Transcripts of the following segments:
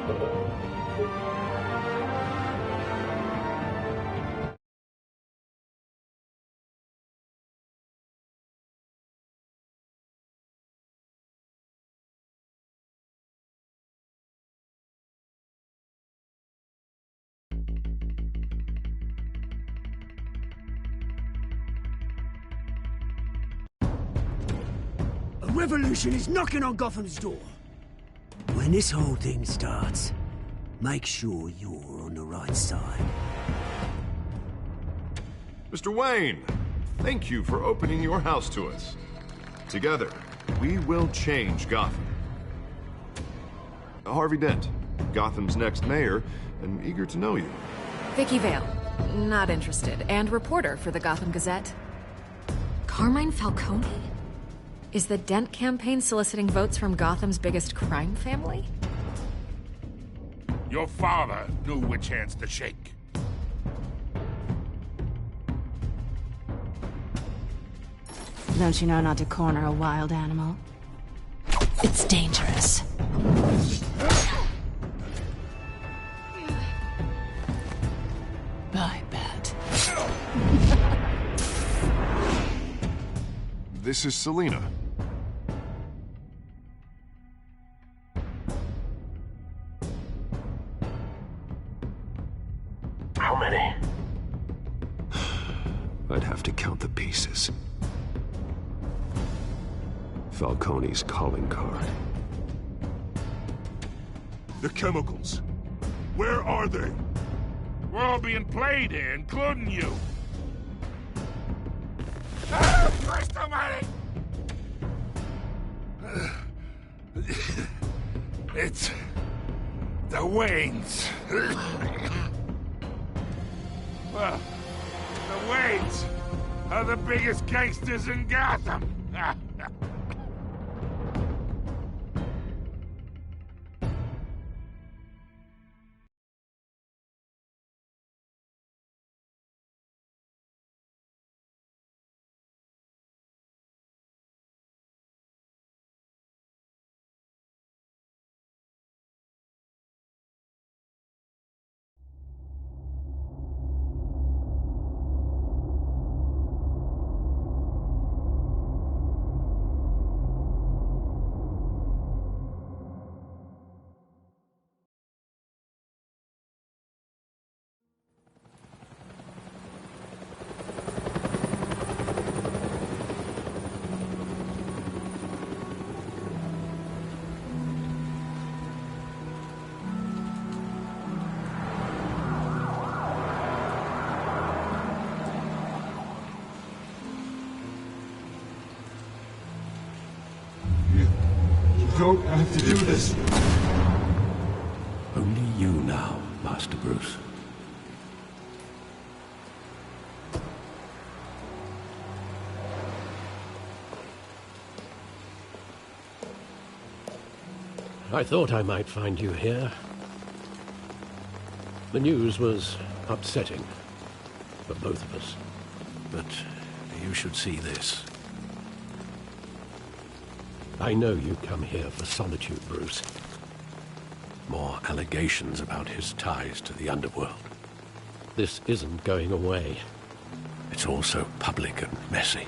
A revolution is knocking on Gotham's door. When this whole thing starts, make sure you're on the right side. Mr. Wayne, thank you for opening your house to us. Together, we will change Gotham. Harvey Dent, Gotham's next mayor, and eager to know you. Vicky Vale, not interested, and reporter for the Gotham Gazette. Carmine Falcone? Is the Dent campaign soliciting votes from Gotham's biggest crime family? Your father knew which hands to shake. Don't you know not to corner a wild animal? It's dangerous. I bet. This is Selina. How many? I'd have to count the pieces. Falcone's calling card. The chemicals. Where are they? We're all being played here, including you. Ah, Christ almighty! It's the Waynes. Well, the Waynes are the biggest gangsters in Gotham. Don't have to do this. Only you now, Master Bruce. I thought I might find you here. The news was upsetting for both of us. But you should see this. I know you come here for solitude, Bruce. More allegations about his ties to the underworld. This isn't going away. It's all so public and messy.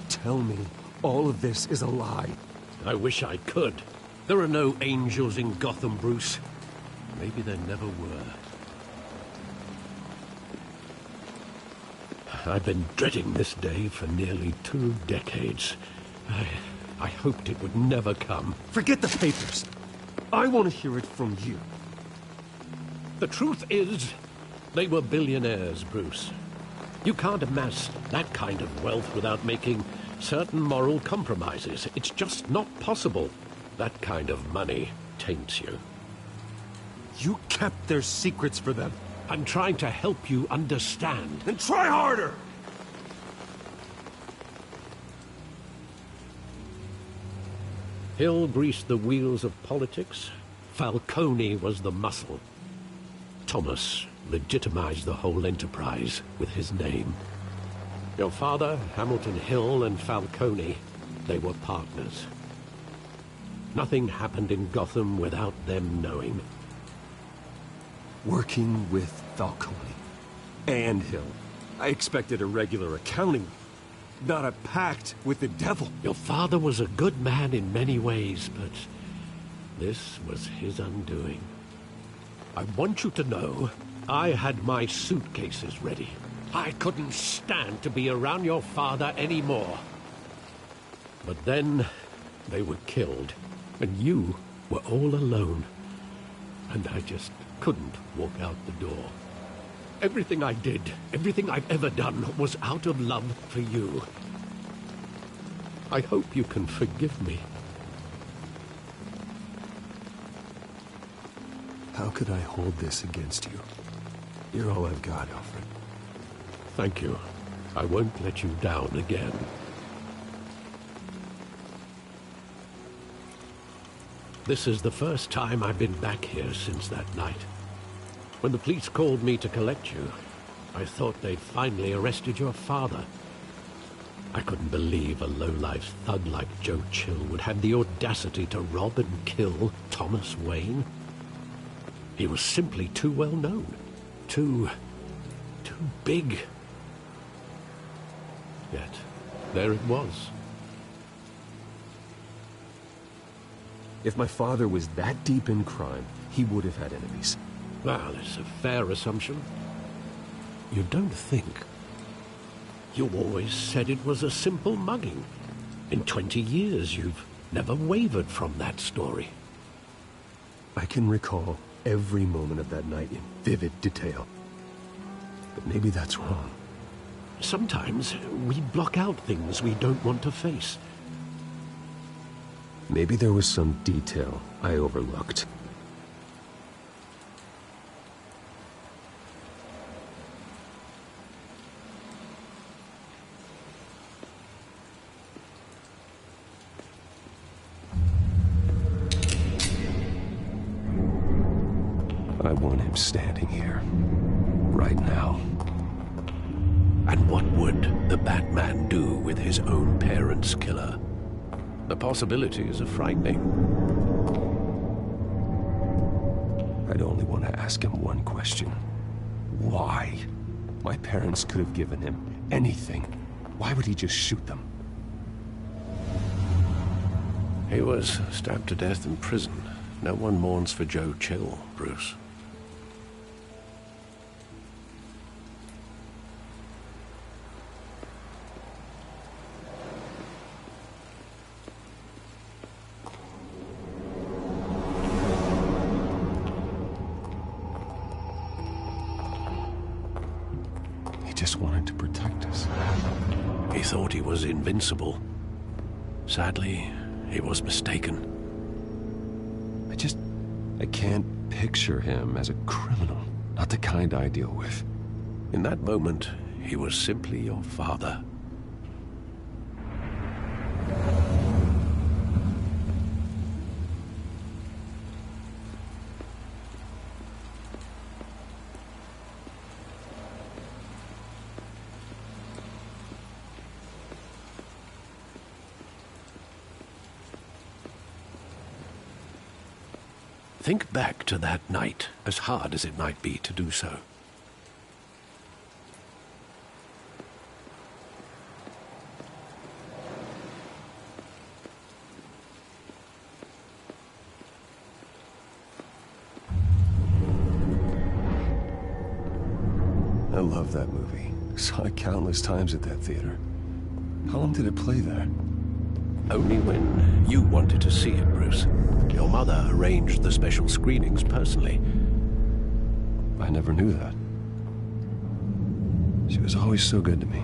Tell me all of this is a lie. I wish I could. There are no angels in Gotham, Bruce. Maybe there never were. I've been dreading this day for nearly 2 decades. I hoped it would never come. Forget the papers. I want to hear it from you. The truth is, they were billionaires, Bruce. You can't amass that kind of wealth without making certain moral compromises. It's just not possible. That kind of money taints you. You kept their secrets for them. I'm trying to help you understand. Then try harder! Hill greased the wheels of politics. Falcone was the muscle. Thomas legitimized the whole enterprise with his name. Your father, Hamilton Hill, and Falcone, they were partners. Nothing happened in Gotham without them knowing. Working with Falcone and Hill. I expected a regular accounting, not a pact with the devil. Your father was a good man in many ways, but this was his undoing. I want you to know, I had my suitcases ready. I couldn't stand to be around your father anymore. But then, they were killed, and you were all alone. And I just couldn't walk out the door. Everything I did, everything I've ever done, was out of love for you. I hope you can forgive me. How could I hold this against you? You're all I've got, Alfred. Thank you. I won't let you down again. This is the first time I've been back here since that night. When the police called me to collect you, I thought they'd finally arrested your father. I couldn't believe a low-life thug like Joe Chill would have the audacity to rob and kill Thomas Wayne. He was simply too well known. Too big. Yet, there it was. If my father was that deep in crime, he would have had enemies. Well, it's a fair assumption. You don't think. You always said it was a simple mugging. In 20 years, you've never wavered from that story. I can recall every moment of that night in vivid detail. But maybe that's wrong. Sometimes we block out things we don't want to face. Maybe there was some detail I overlooked. I want him standing here, right now. And what would the Batman do with his own parents' killer? The possibilities are frightening. I'd only want to ask him one question. Why? My parents could have given him anything. Why would he just shoot them? He was stabbed to death in prison. No one mourns for Joe Chill, Bruce. Just wanted to protect us. He thought he was invincible. Sadly, he was mistaken. I can't picture him as a criminal. Not the kind I deal with. In that moment, he was simply your father. Think back to that night, as hard as it might be to do so. I love that movie. Saw it countless times at that theater. How long did it play there? Only when you wanted to see it, Bruce. Your mother arranged the special screenings personally. I never knew that. She was always so good to me.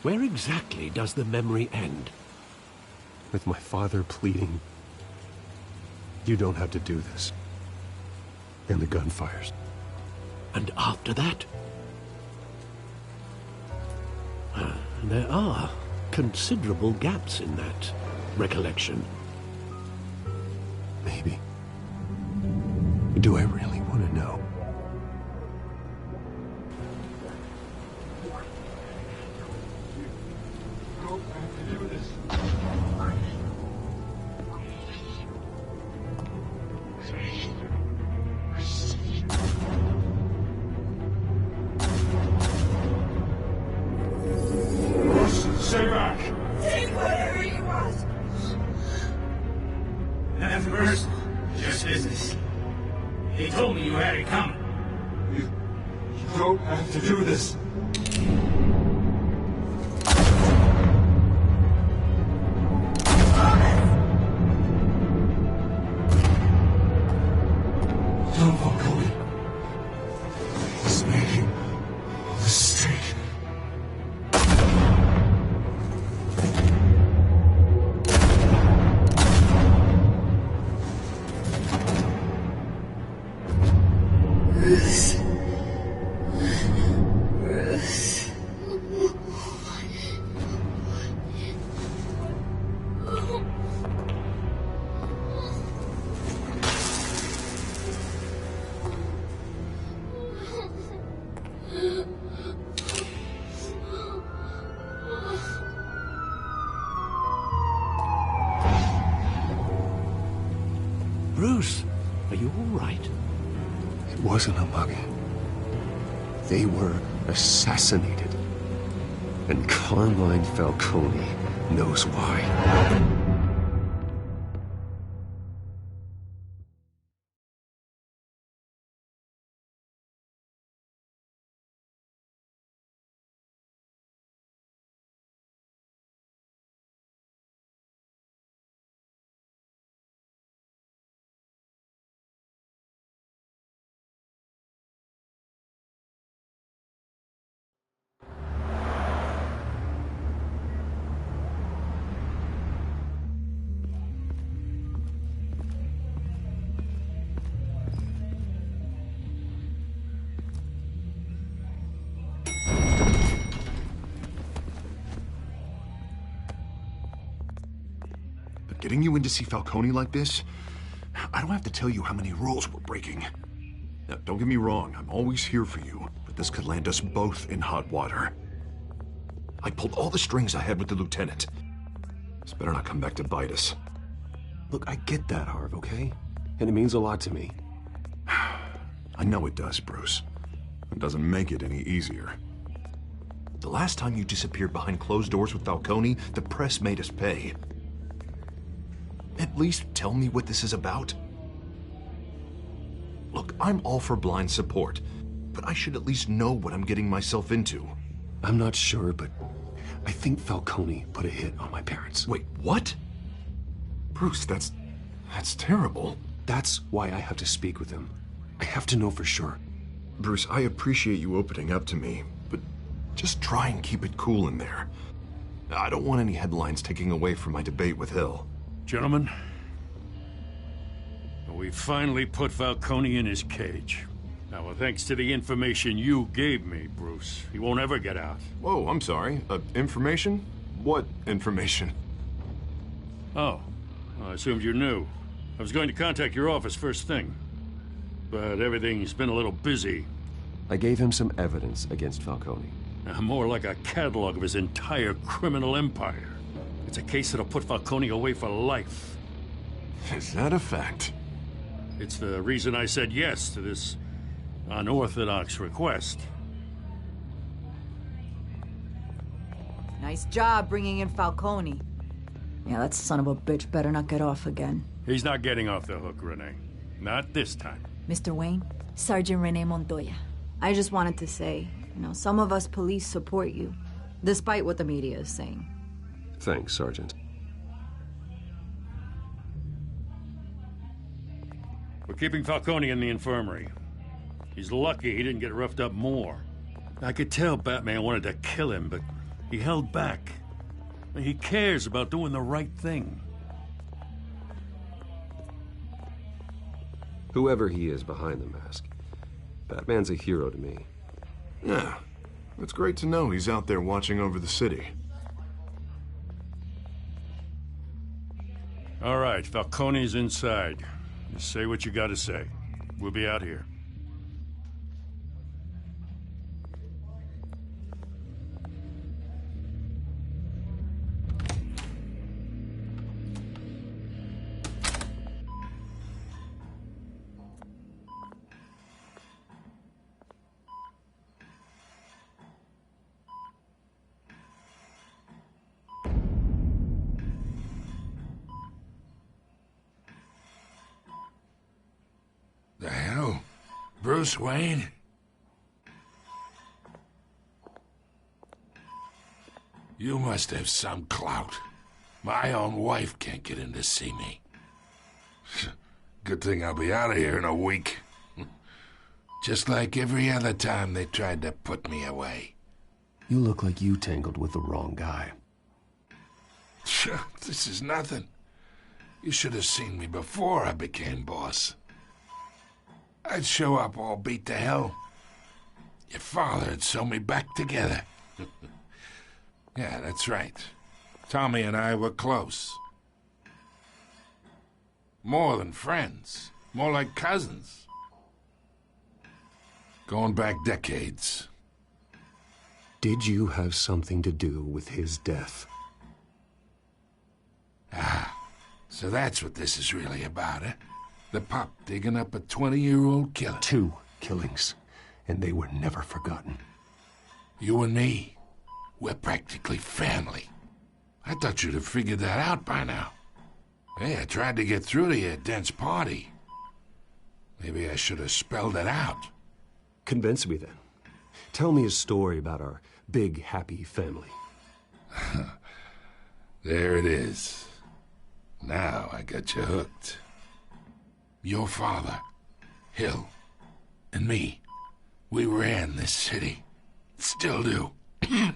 Where exactly does the memory end? With my father pleading, "You don't have to do this." And the gunfires. And after that? There are considerable gaps in that recollection. Maybe. Do I really want to know? Stay back! Take whatever you want! Nothing personal, just business. He told me you had it coming. You don't have to do this. Don't walk away. He's making a mistake. Bruce. Bruce, are you all right? It wasn't a mug. They were assassinated. And Carmine Falcone knows why. Getting you in to see Falcone like this? I don't have to tell you how many rules we're breaking. Now, don't get me wrong, I'm always here for you, but this could land us both in hot water. I pulled all the strings I had with the lieutenant. This better not come back to bite us. Look, I get that, Harv, okay? And it means a lot to me. I know it does, Bruce. It doesn't make it any easier. The last time you disappeared behind closed doors with Falcone, the press made us pay. At least tell me what this is about. Look, I'm all for blind support, but I should at least know what I'm getting myself into. I'm not sure, but I think Falcone put a hit on my parents. Wait, what? Bruce, that's terrible. That's why I have to speak with him. I have to know for sure. Bruce, I appreciate you opening up to me, but just try and keep it cool in there. I don't want any headlines taking away from my debate with Hill. Gentlemen, we finally put Falcone in his cage. Now, thanks to the information you gave me, Bruce, he won't ever get out. Whoa, I'm sorry. Information? What information? Oh, I assumed you knew. I was going to contact your office first thing, but everything's been a little busy. I gave him some evidence against Falcone. More like a catalog of his entire criminal empire. It's a case that'll put Falcone away for life. Is that a fact? It's the reason I said yes to this unorthodox request. Nice job bringing in Falcone. Yeah, that son of a bitch better not get off again. He's not getting off the hook, Renee. Not this time. Mr. Wayne, Sergeant Renee Montoya. I just wanted to say, some of us police support you, despite what the media is saying. Thanks, Sergeant. We're keeping Falcone in the infirmary. He's lucky he didn't get roughed up more. I could tell Batman wanted to kill him, but he held back. He cares about doing the right thing. Whoever he is behind the mask, Batman's a hero to me. Yeah, it's great to know he's out there watching over the city. All right, Falcone's inside. Just say what you gotta say. We'll be out here. The hell? Bruce Wayne? You must have some clout. My own wife can't get in to see me. Good thing I'll be out of here in a week. Just like every other time they tried to put me away. You look like you tangled with the wrong guy. This is nothing. You should have seen me before I became boss. I'd show up all beat to hell. Your father'd sew me back together. Yeah, that's right. Tommy and I were close. More than friends. More like cousins. Going back decades. Did you have something to do with his death? Ah, so that's what this is really about, eh? The pup digging up a 20-year-old killer. 2 killings, and they were never forgotten. You and me, we're practically family. I thought you'd have figured that out by now. Hey, I tried to get through to your dense party. Maybe I should have spelled it out. Convince me then. Tell me a story about our big, happy family. There it is. Now I got you hooked. Your father, Hill, and me, we ran this city. Still do. God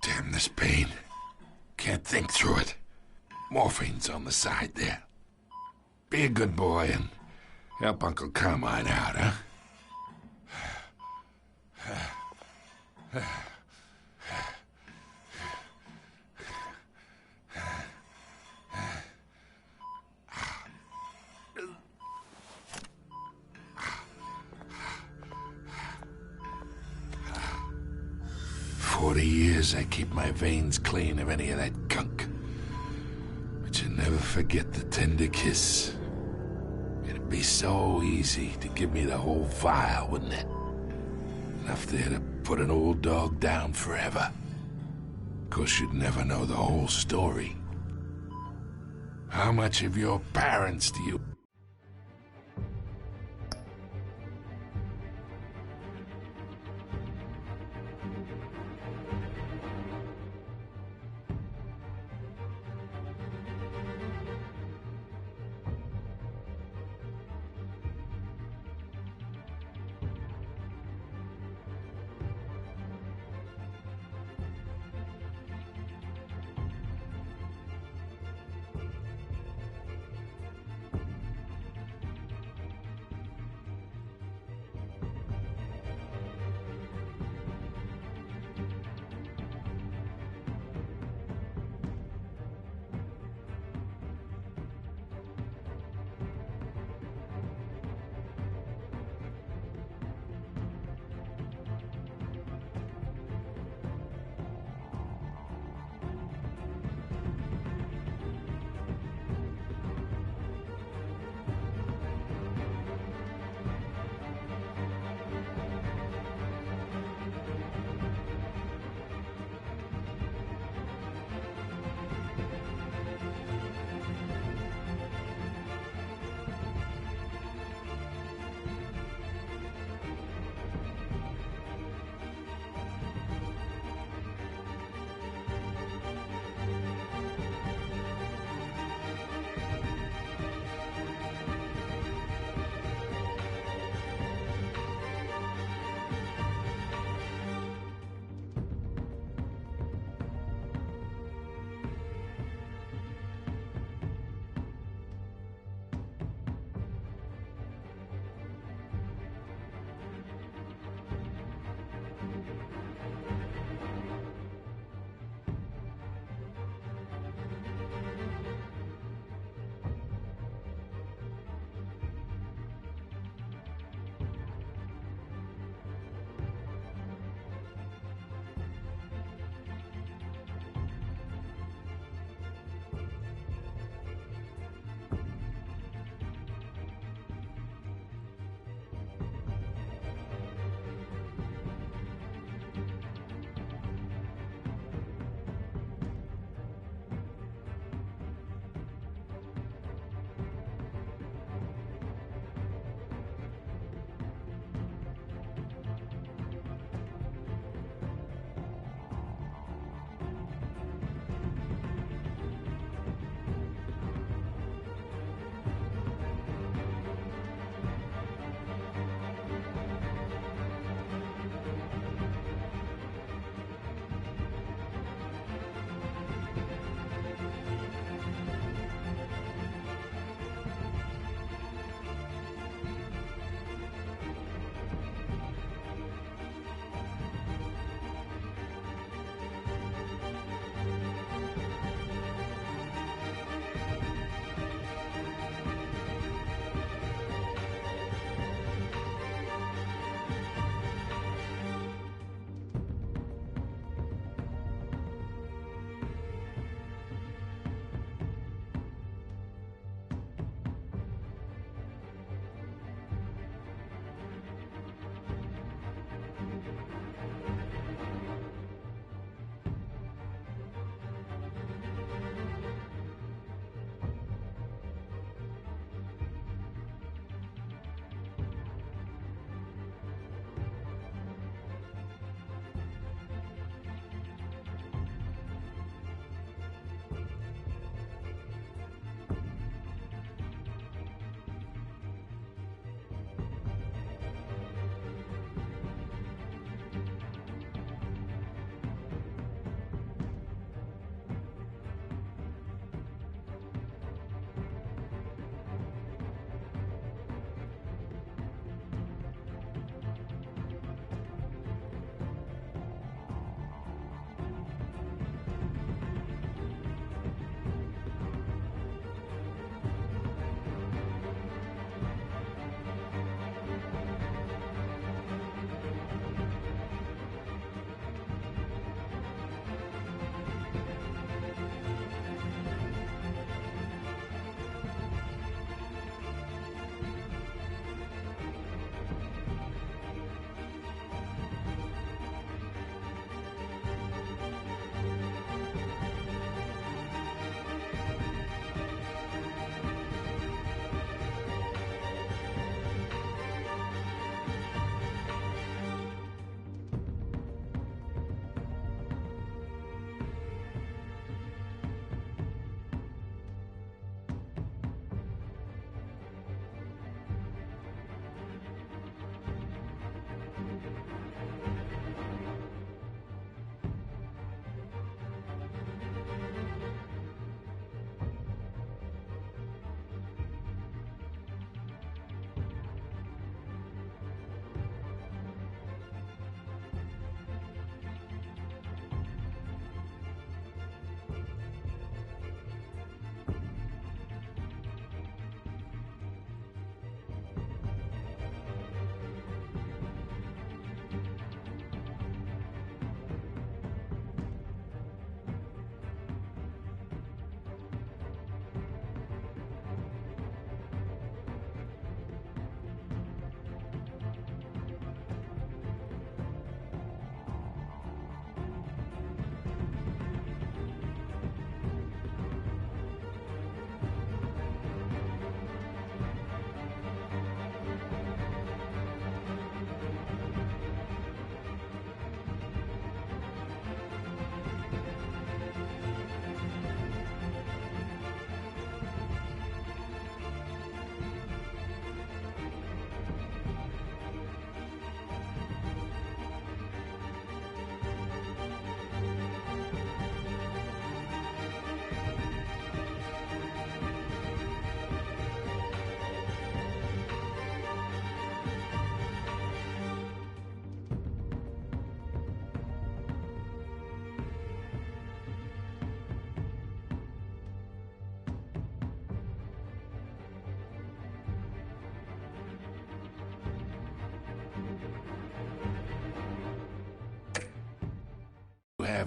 damn this pain. Can't think through it. Morphine's on the side there. Be a good boy and help Uncle Carmine out, huh? 40 years I keep my veins clean of any of that gunk. But you never forget the tender kiss. It'd be so easy to give me the whole vial, wouldn't it? Enough there to put an old dog down forever. Of course, you'd never know the whole story. How much of your parents do you...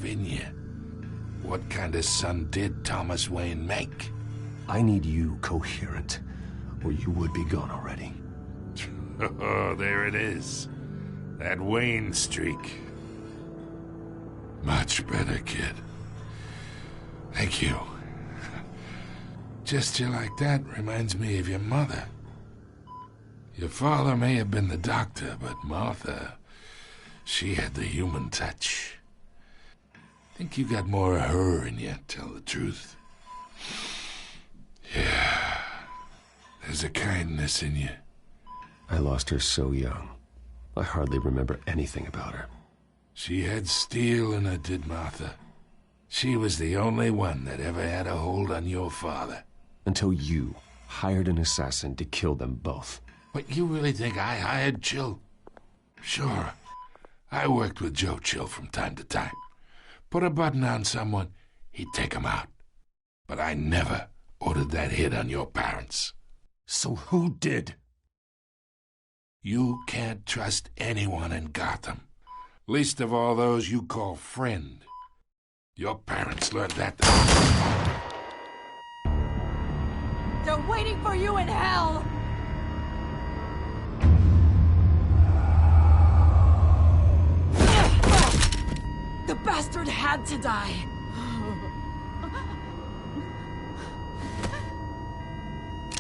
have in you. What kind of son did Thomas Wayne make? I need you coherent, or you would be gone already. Oh, there it is. That Wayne streak. Much better, kid. Thank you. Gesture like that reminds me of your mother. Your father may have been the doctor, but Martha, she had the human touch. Think you got more of her in you, tell the truth. Yeah, there's a kindness in you. I lost her so young. I hardly remember anything about her. She had steel in her, did Martha. She was the only one that ever had a hold on your father. Until you hired an assassin to kill them both. But you really think I hired Chill? Sure. I worked with Joe Chill from time to time. Put a button on someone, he'd take him out. But I never ordered that hit on your parents. So who did? You can't trust anyone in Gotham. Least of all those you call friend. Your parents learned that. They're waiting for you in hell! The bastard had to die.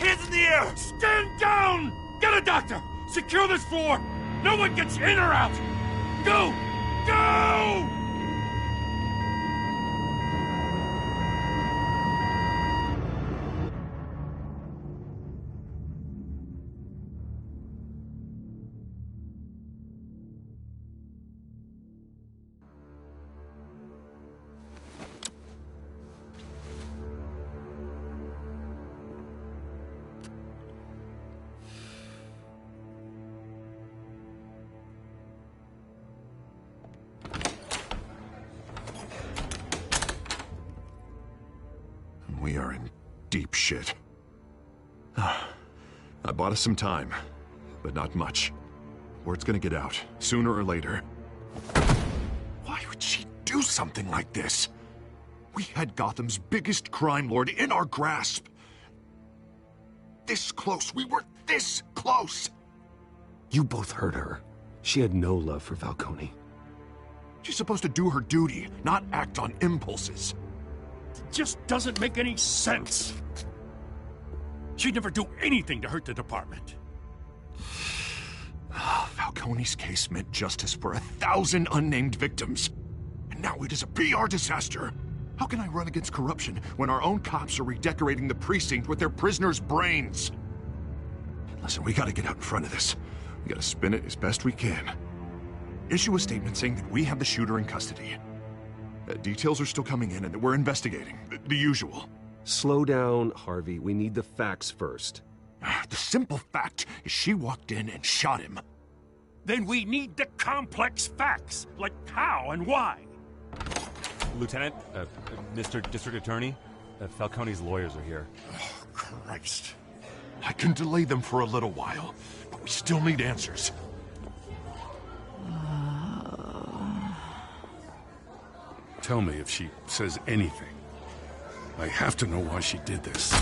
Hands in the air! Stand down! Get a doctor! Secure this floor! No one gets in or out! Go! Go! We are in deep shit. I bought us some time, but not much. Word's gonna get out, sooner or later. Why would she do something like this? We had Gotham's biggest crime lord in our grasp. This close, we were this close! You both hurt her. She had no love for Falcone. She's supposed to do her duty, not act on impulses. It just doesn't make any sense. She'd never do anything to hurt the department. Falcone's case meant justice for 1,000 unnamed victims. And now it is a PR disaster. How can I run against corruption when our own cops are redecorating the precinct with their prisoners' brains? Listen, we gotta get out in front of this. We gotta spin it as best we can. Issue a statement saying that we have the shooter in custody. Details are still coming in and that we're investigating. The usual. Slow down, Harvey. We need the facts first. The simple fact is she walked in and shot him. Then we need the complex facts, like how and why. Lieutenant, Mr. District Attorney, Falcone's lawyers are here. Oh, Christ. I can delay them for a little while, but we still need answers. Tell me if she says anything. I have to know why she did this.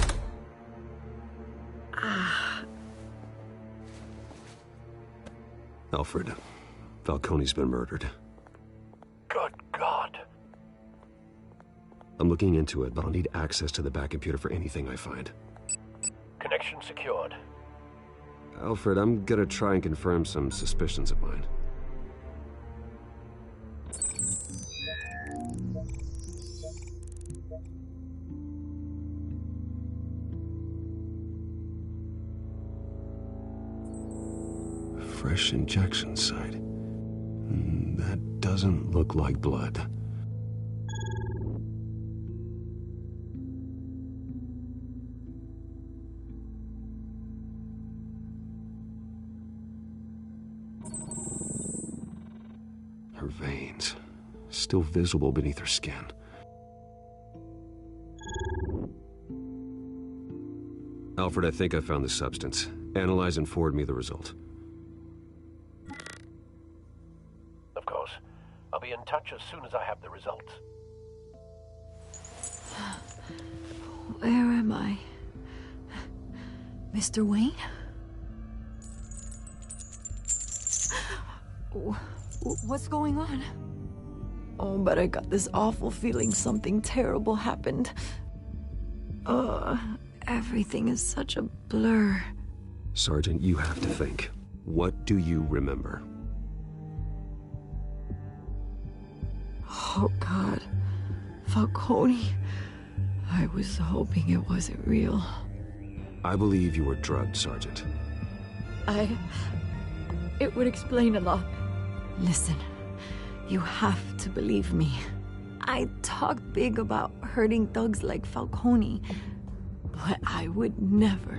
Alfred, Falcone's been murdered. Good God. I'm looking into it, but I'll need access to the back computer for anything I find. Connection secured. Alfred, I'm gonna try and confirm some suspicions of mine. Fresh injection site. That doesn't look like blood. Her veins, still visible beneath her skin. Alfred, I think I found the substance. Analyze and forward me the result. Of course. I'll be in touch touch as soon as I have the results. Where am I? Mr. Wayne? What's going on? Oh, but I got this awful feeling something terrible happened. Everything is such a blur. Sergeant, you have to think. What do you remember? Oh, God. Falcone. I was hoping it wasn't real. I believe you were drugged, Sergeant. It would explain a lot. Listen, you have to believe me. I talk big about hurting thugs like Falcone, but I would never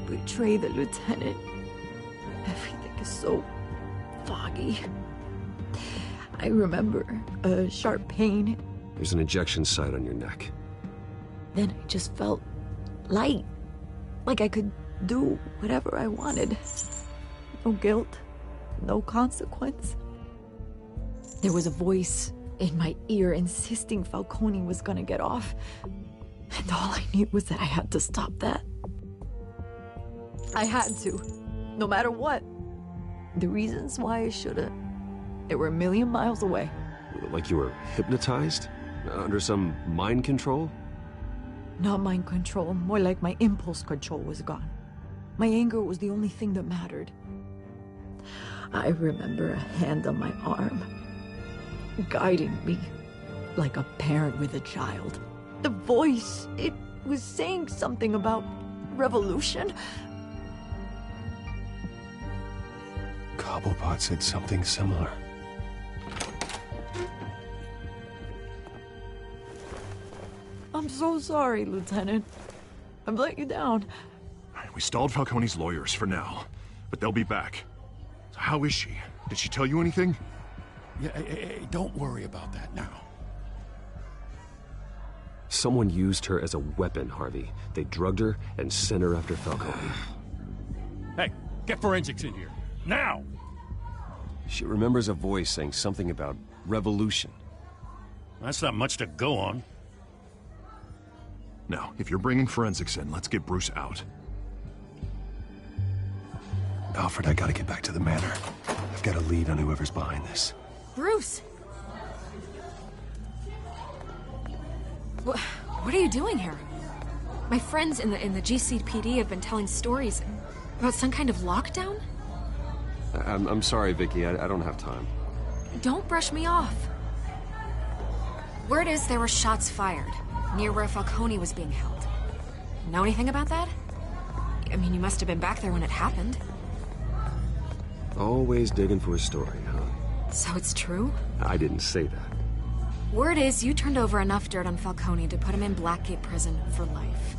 betray the lieutenant. Everything is so foggy. I remember a sharp pain. There's an injection site on your neck. Then I just felt light, like I could do whatever I wanted. No guilt, no consequence. There was a voice in my ear insisting Falcone was gonna get off. And all I knew was that I had to stop that. I had to, no matter what. The reasons why I should've, they were a million miles away. Like you were hypnotized? Under some mind control? Not mind control, more like my impulse control was gone. My anger was the only thing that mattered. I remember a hand on my arm, guiding me like a parent with a child. The voice, it was saying something about revolution. Cobblepot said something similar. I'm so sorry, Lieutenant. I've let you down. We stalled Falcone's lawyers for now, but they'll be back. So how is she? Did she tell you anything? Yeah, don't worry about that now. Someone used her as a weapon, Harvey. They drugged her and sent her after Falcone. Hey, get forensics in here. Now! She remembers a voice saying something about revolution. That's not much to go on. Now, if you're bringing forensics in, let's get Bruce out. Alfred, I gotta get back to the manor. I've got a lead on whoever's behind this. Bruce! What are you doing here? My friends in the GCPD have been telling stories about some kind of lockdown? I'm sorry, Vicky. I don't have time. Don't brush me off. Word is there were shots fired near where Falcone was being held. Know anything about that? I mean, you must have been back there when it happened. Always digging for a story, huh? So it's true? I didn't say that. Word is you turned over enough dirt on Falcone to put him in Blackgate Prison for life.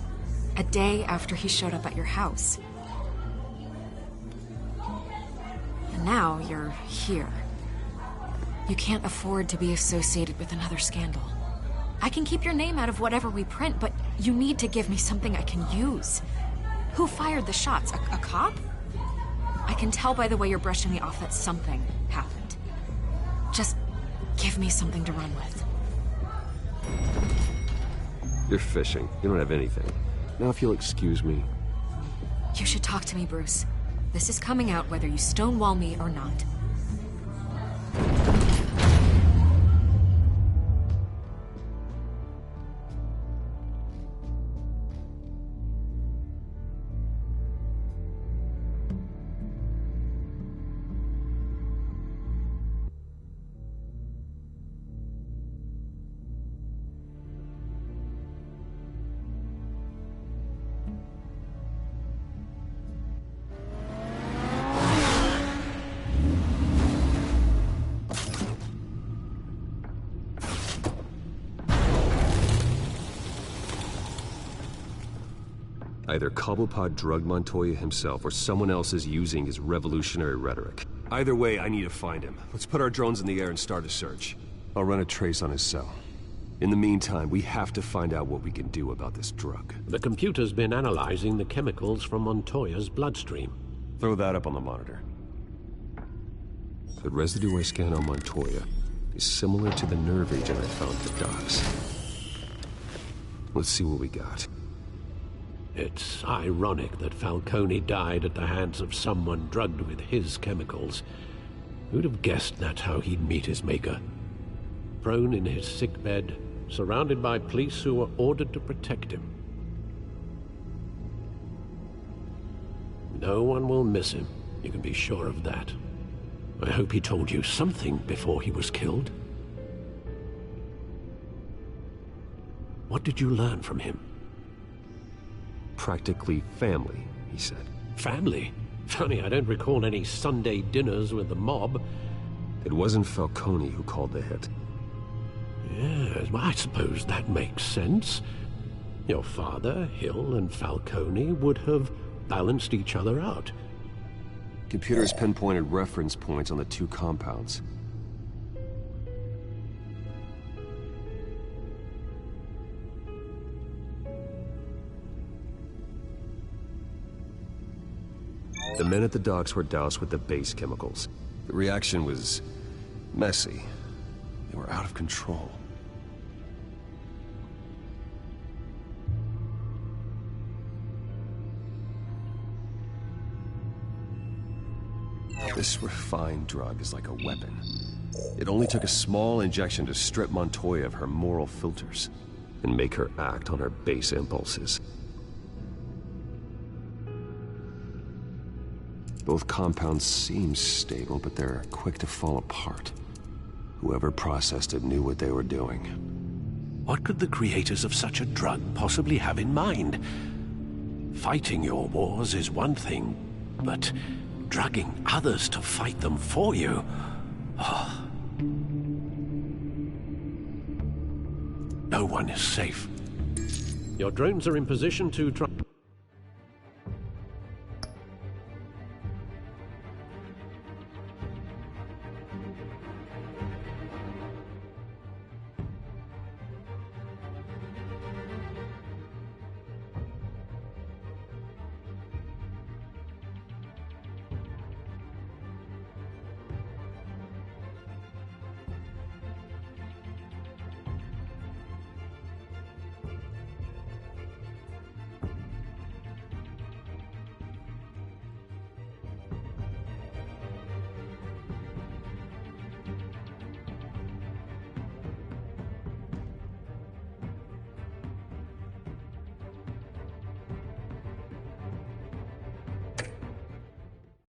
A day after he showed up at your house. And now you're here. You can't afford to be associated with another scandal. I can keep your name out of whatever we print, but you need to give me something I can use. Who fired the shots? A cop? I can tell by the way you're brushing me off that something happened. Just give me something to run with. You're fishing. You don't have anything. Now if you'll excuse me. You should talk to me, Bruce. This is coming out whether you stonewall me or not. Either Cobblepot drugged Montoya himself, or someone else is using his revolutionary rhetoric. Either way, I need to find him. Let's put our drones in the air and start a search. I'll run a trace on his cell. In the meantime, we have to find out what we can do about this drug. The computer's been analyzing the chemicals from Montoya's bloodstream. Throw that up on the monitor. The residue I scanned on Montoya is similar to the nerve agent I found at the docks. Let's see what we got. It's ironic that Falcone died at the hands of someone drugged with his chemicals. Who'd have guessed that's how he'd meet his maker? Prone in his sickbed, surrounded by police who were ordered to protect him. No one will miss him, you can be sure of that. I hope he told you something before he was killed. What did you learn from him? Practically family, he said. Family? Funny, I don't recall any Sunday dinners with the mob. It wasn't Falcone who called the hit. Yes, well, I suppose that makes sense. Your father, Hill, and Falcone would have balanced each other out. Computers pinpointed reference points on the two compounds. The men at the docks were doused with the base chemicals. The reaction was messy. They were out of control. This refined drug is like a weapon. It only took a small injection to strip Montoya of her moral filters and make her act on her base impulses. Both compounds seem stable, but they're quick to fall apart. Whoever processed it knew what they were doing. What could the creators of such a drug possibly have in mind? Fighting your wars is one thing, but drugging others to fight them for you? Oh. No one is safe. Your drones are in position to try...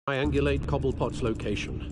Triangulate Cobblepot's location.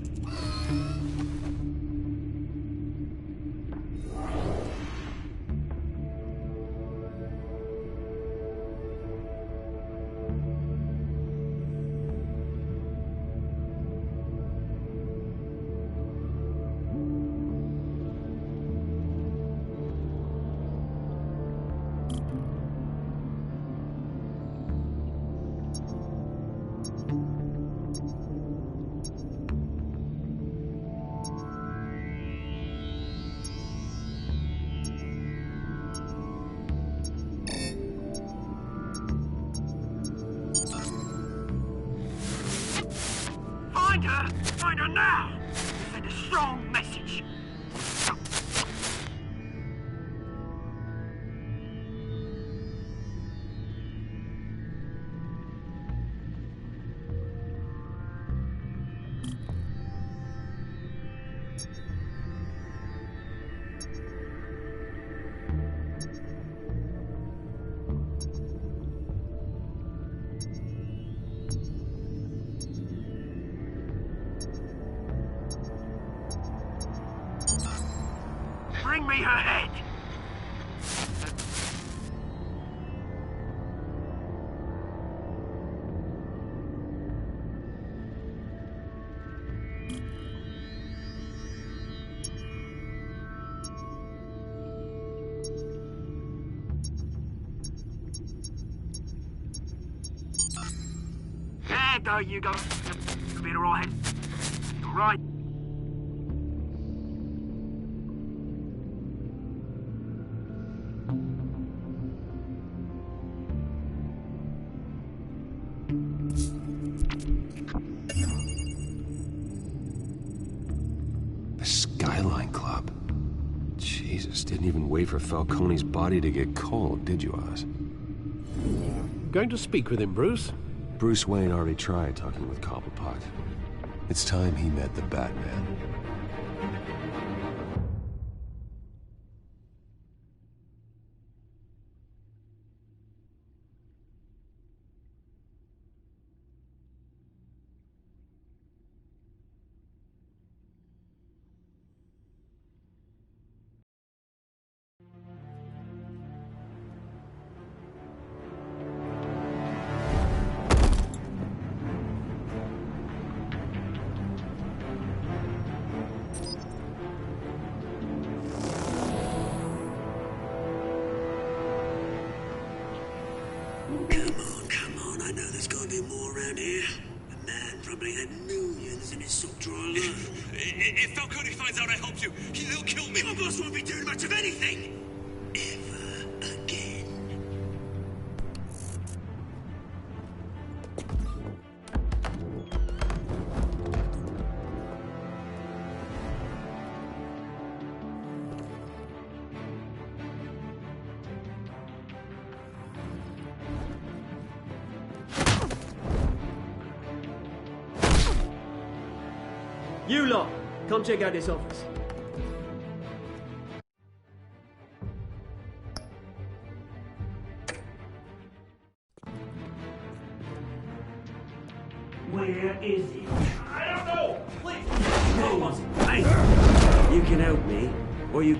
Find her now! Send a strong message. Bring me her head! There go, you go. You'll be alright. Alright. Didn't even wait for Falcone's body to get cold, did you, Oz? Going to speak with him, Bruce? Bruce Wayne already tried talking with Cobblepot. It's time he met the Batman. Come on, I know there's gotta be more around here. The man probably had millions in his sock drawer alone. If Falcone finds out I helped you, he'll kill me. Your boss won't be doing much of anything! Ever again. You lot, come check out this office. Where is he? I don't know. Please. Hey, you can help me, or you...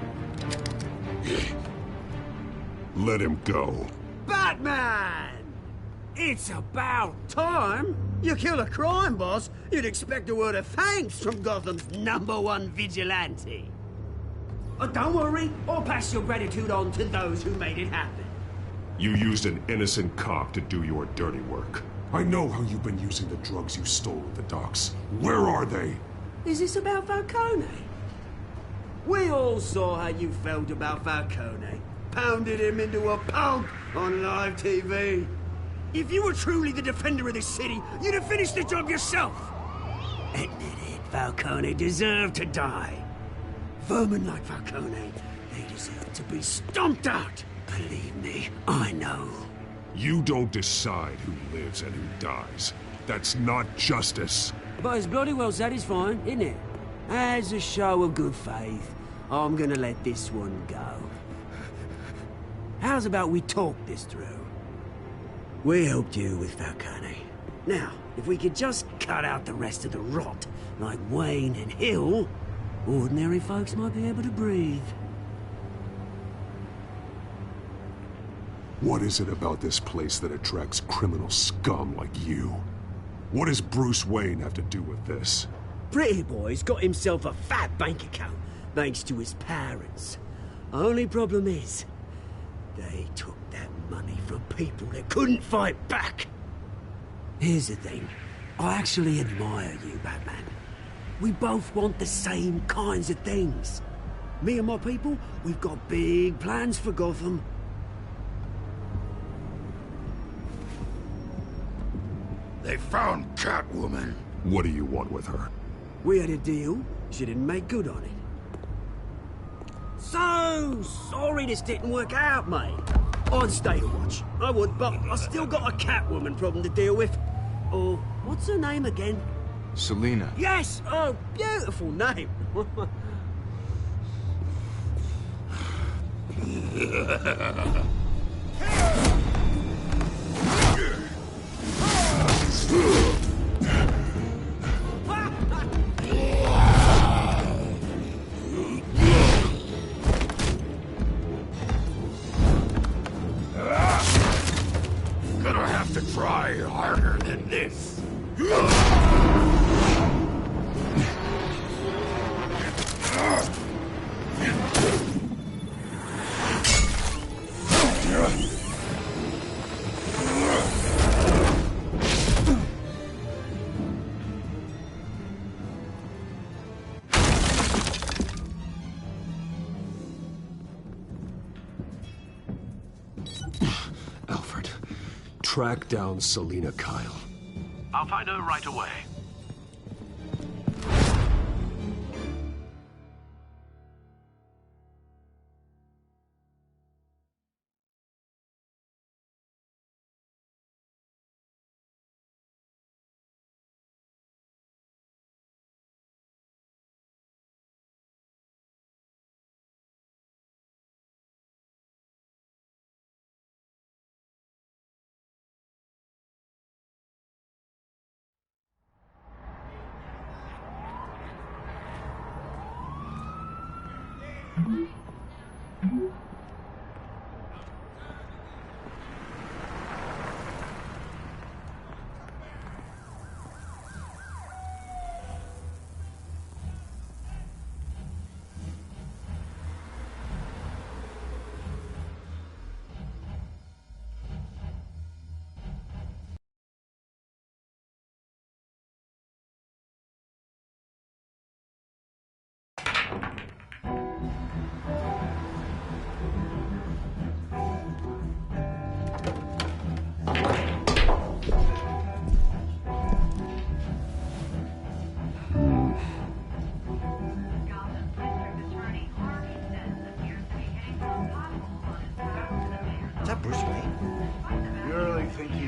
Let him go. Batman! It's about time. You kill a crime boss, you'd expect a word of thanks from Gotham's #1 vigilante. But don't worry, I'll pass your gratitude on to those who made it happen. You used an innocent cop to do your dirty work. I know how you've been using the drugs you stole at the docks. Where are they? Is this about Falcone? We all saw how you felt about Falcone. Pounded him into a pulp on live TV. If you were truly the defender of this city, you'd have finished the job yourself. Admit it, Falcone deserved to die. Vermin like Falcone, they deserve to be stomped out. Believe me, I know. You don't decide who lives and who dies. That's not justice. But it's bloody well satisfying, isn't it? As a show of good faith, I'm gonna let this one go. How's about we talk this through? We helped you with Falcone. Now, if we could just cut out the rest of the rot, like Wayne and Hill, ordinary folks might be able to breathe. What is it about this place that attracts criminal scum like you? What does Bruce Wayne have to do with this? Pretty Boy's got himself a fat bank account, thanks to his parents. Only problem is, they took that money from people that couldn't fight back. Here's the thing. I actually admire you, Batman. We both want the same kinds of things. Me and my people, we've got big plans for Gotham. They found Catwoman. What do you want with her? We had a deal. She didn't make good on it. So sorry this didn't work out, mate. I'd stay to watch. I would, but I still got a Catwoman problem to deal with. Oh, what's her name again? Selina. Yes! Oh, beautiful name. Gonna have to try harder than this. Alfred, track down Selina Kyle. I'll find her right away.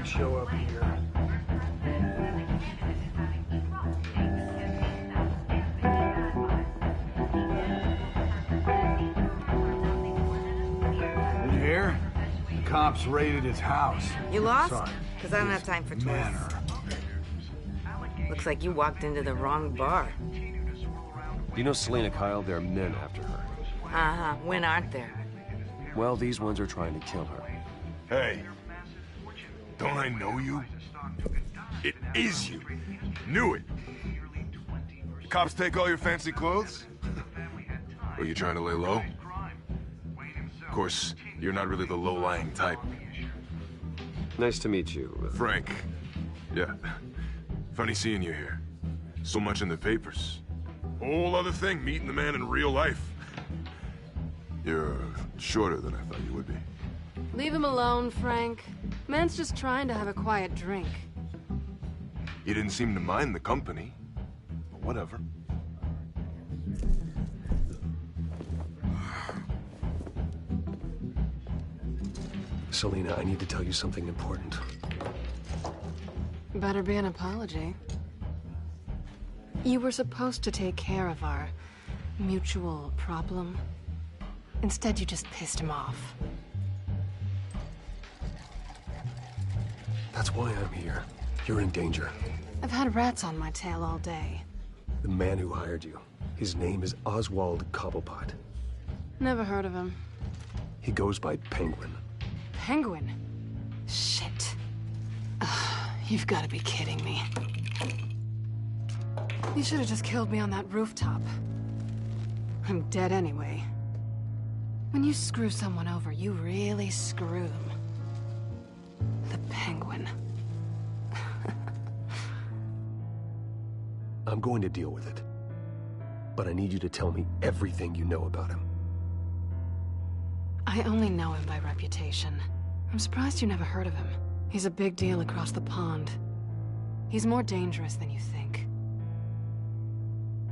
Show up here. You hear? The cops raided his house. You lost? Sorry. Because I don't have time for tourists. Looks like you walked into the wrong bar. You know Selena Kyle? There are men after her. Uh-huh. When aren't there? Well, these ones are trying to kill her. Hey. Don't I know you? It is you. Knew it. Cops take all your fancy clothes? Are you trying to lay low? Of course, you're not really the low-lying type. Nice to meet you. Frank. Yeah. Funny seeing you here. So much in the papers. Whole other thing, meeting the man in real life. You're shorter than I thought you would be. Leave him alone, Frank. Man's just trying to have a quiet drink. You didn't seem to mind the company. But whatever. Selena, I need to tell you something important. Better be an apology. You were supposed to take care of our mutual problem. Instead, you just pissed him off. That's why I'm here. You're in danger. I've had rats on my tail all day. The man who hired you, his name is Oswald Cobblepot. Never heard of him. He goes by Penguin. Penguin? Shit. You've got to be kidding me. You should have just killed me on that rooftop. I'm dead anyway. When you screw someone over, you really screw them. The Penguin. I'm going to deal with it. But I need you to tell me everything you know about him. I only know him by reputation. I'm surprised you never heard of him. He's a big deal across the pond. He's more dangerous than you think.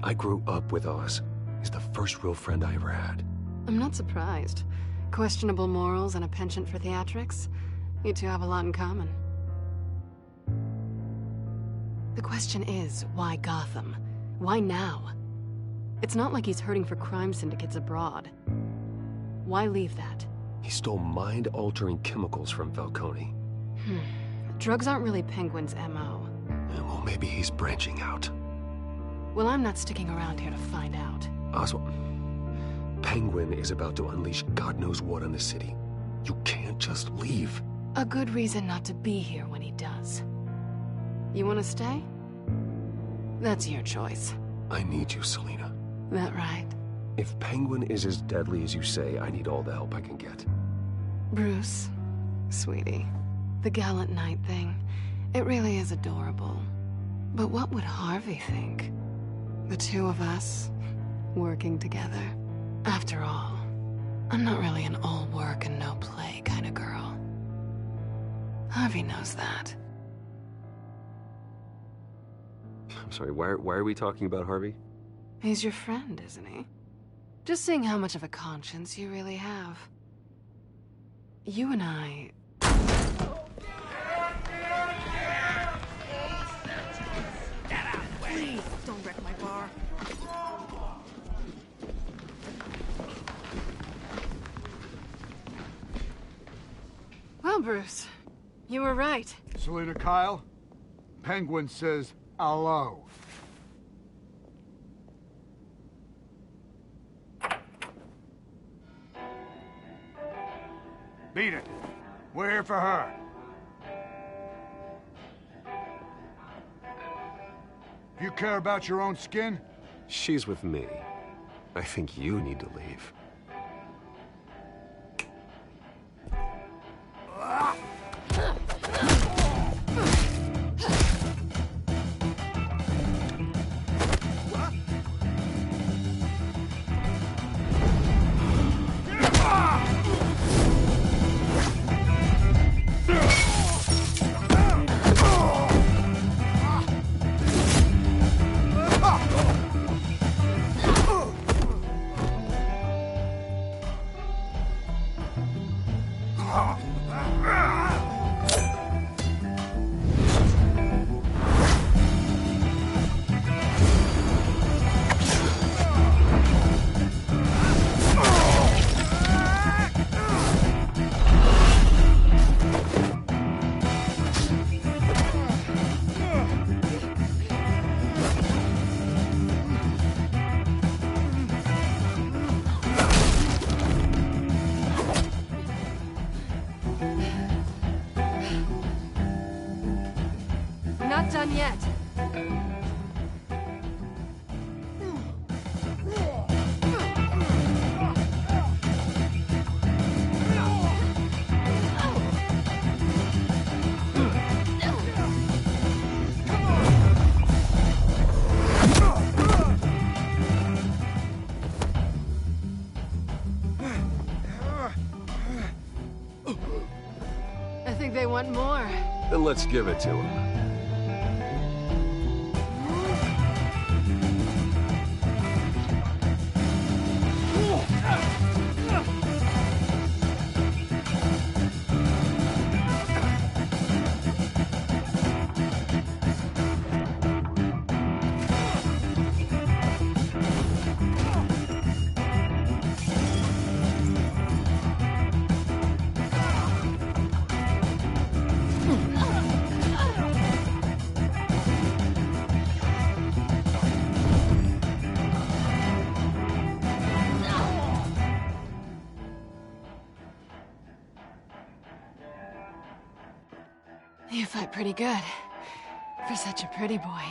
I grew up with Oz. He's the first real friend I ever had. I'm not surprised. Questionable morals and a penchant for theatrics. You two have a lot in common. The question is, why Gotham? Why now? It's not like he's hurting for crime syndicates abroad. Why leave that? He stole mind-altering chemicals from Falcone. Drugs aren't really Penguin's M.O. Well, maybe he's branching out. Well, I'm not sticking around here to find out. Oswald, Penguin is about to unleash God knows what on the city. You can't just leave. A good reason not to be here when he does. You want to stay? That's your choice. I need you, Selena. That right? If Penguin is as deadly as you say, I need all the help I can get. Bruce, sweetie, the gallant knight thing, it really is adorable. But what would Harvey think? The two of us, working together. After all, I'm not really an all work and no play kind of girl. Harvey knows that. I'm sorry, why are we talking about Harvey? He's your friend, isn't he? Just seeing how much of a conscience you really have. You and I... Please, don't wreck my bar. Well, Bruce, you were right. Selena Kyle, Penguin says hello. Beat it. We're here for her. You care about your own skin? She's with me. I think you need to leave. Not done yet. I think they want more. Then let's give it to them. You fight pretty good. For such a pretty boy.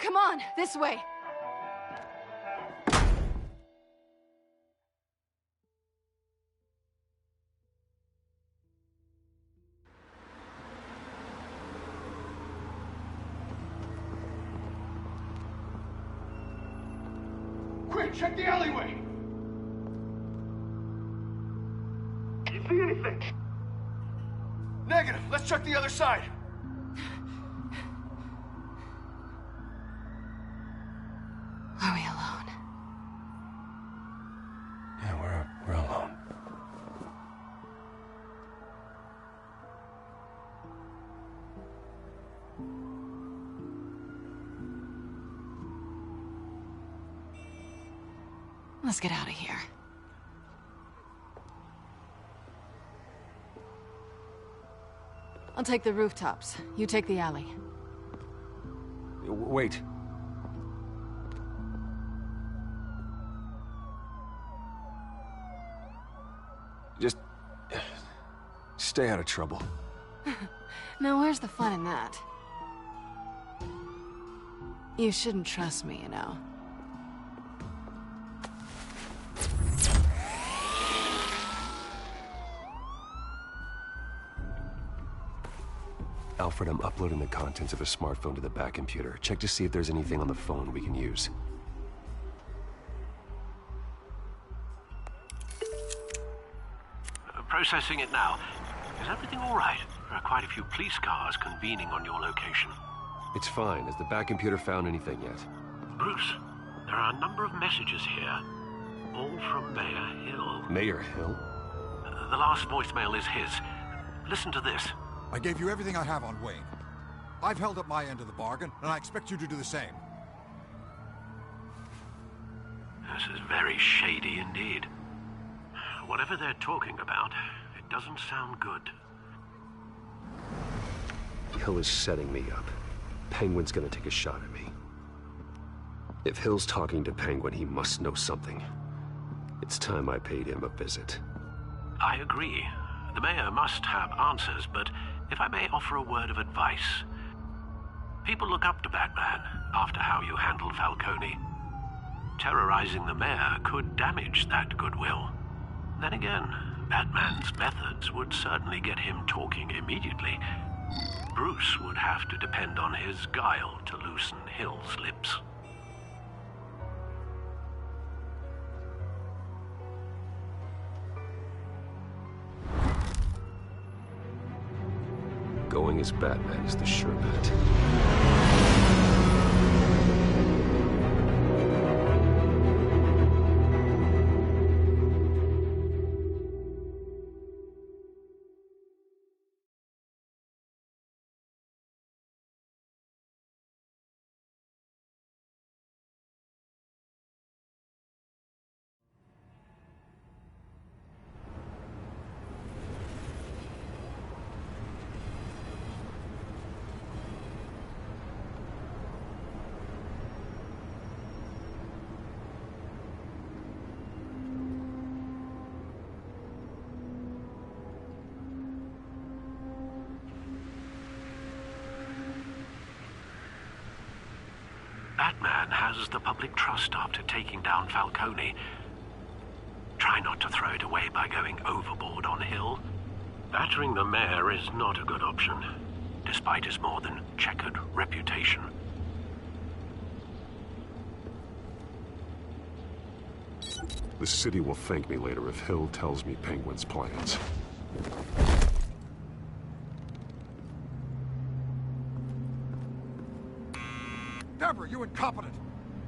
Come on, this way. Quick, check the alleyway! You see anything? Negative. Let's check the other side. Are we alone? Yeah, we're alone. Let's get out of here. I'll take the rooftops. You take the alley. Wait. Just stay out of trouble. Now where's the fun in that? You shouldn't trust me, you know. Alfred, I'm uploading the contents of a smartphone to the back computer. Check to see if there's anything on the phone we can use. Processing it now. Is everything all right? There are quite a few police cars convening on your location. It's fine. Has the back computer found anything yet? Bruce, there are a number of messages here. All from Mayor Hill. Mayor Hill? The last voicemail is his. Listen to this. I gave you everything I have on Wayne. I've held up my end of the bargain, and I expect you to do the same. This is very shady indeed. Whatever they're talking about, it doesn't sound good. Hill is setting me up. Penguin's gonna take a shot at me. If Hill's talking to Penguin, he must know something. It's time I paid him a visit. I agree. The mayor must have answers, but if I may offer a word of advice. People look up to Batman after how you handled Falcone. Terrorizing the mayor could damage that goodwill. Then again, Batman's methods would certainly get him talking immediately. Bruce would have to depend on his guile to loosen Hill's lips. Going as Batman is the sure bet. Batman has the public trust after taking down Falcone. Try not to throw it away by going overboard on Hill. Battering the mayor is not a good option, despite his more than checkered reputation. The city will thank me later if Hill tells me Penguin's plans. Deborah, you incompetent!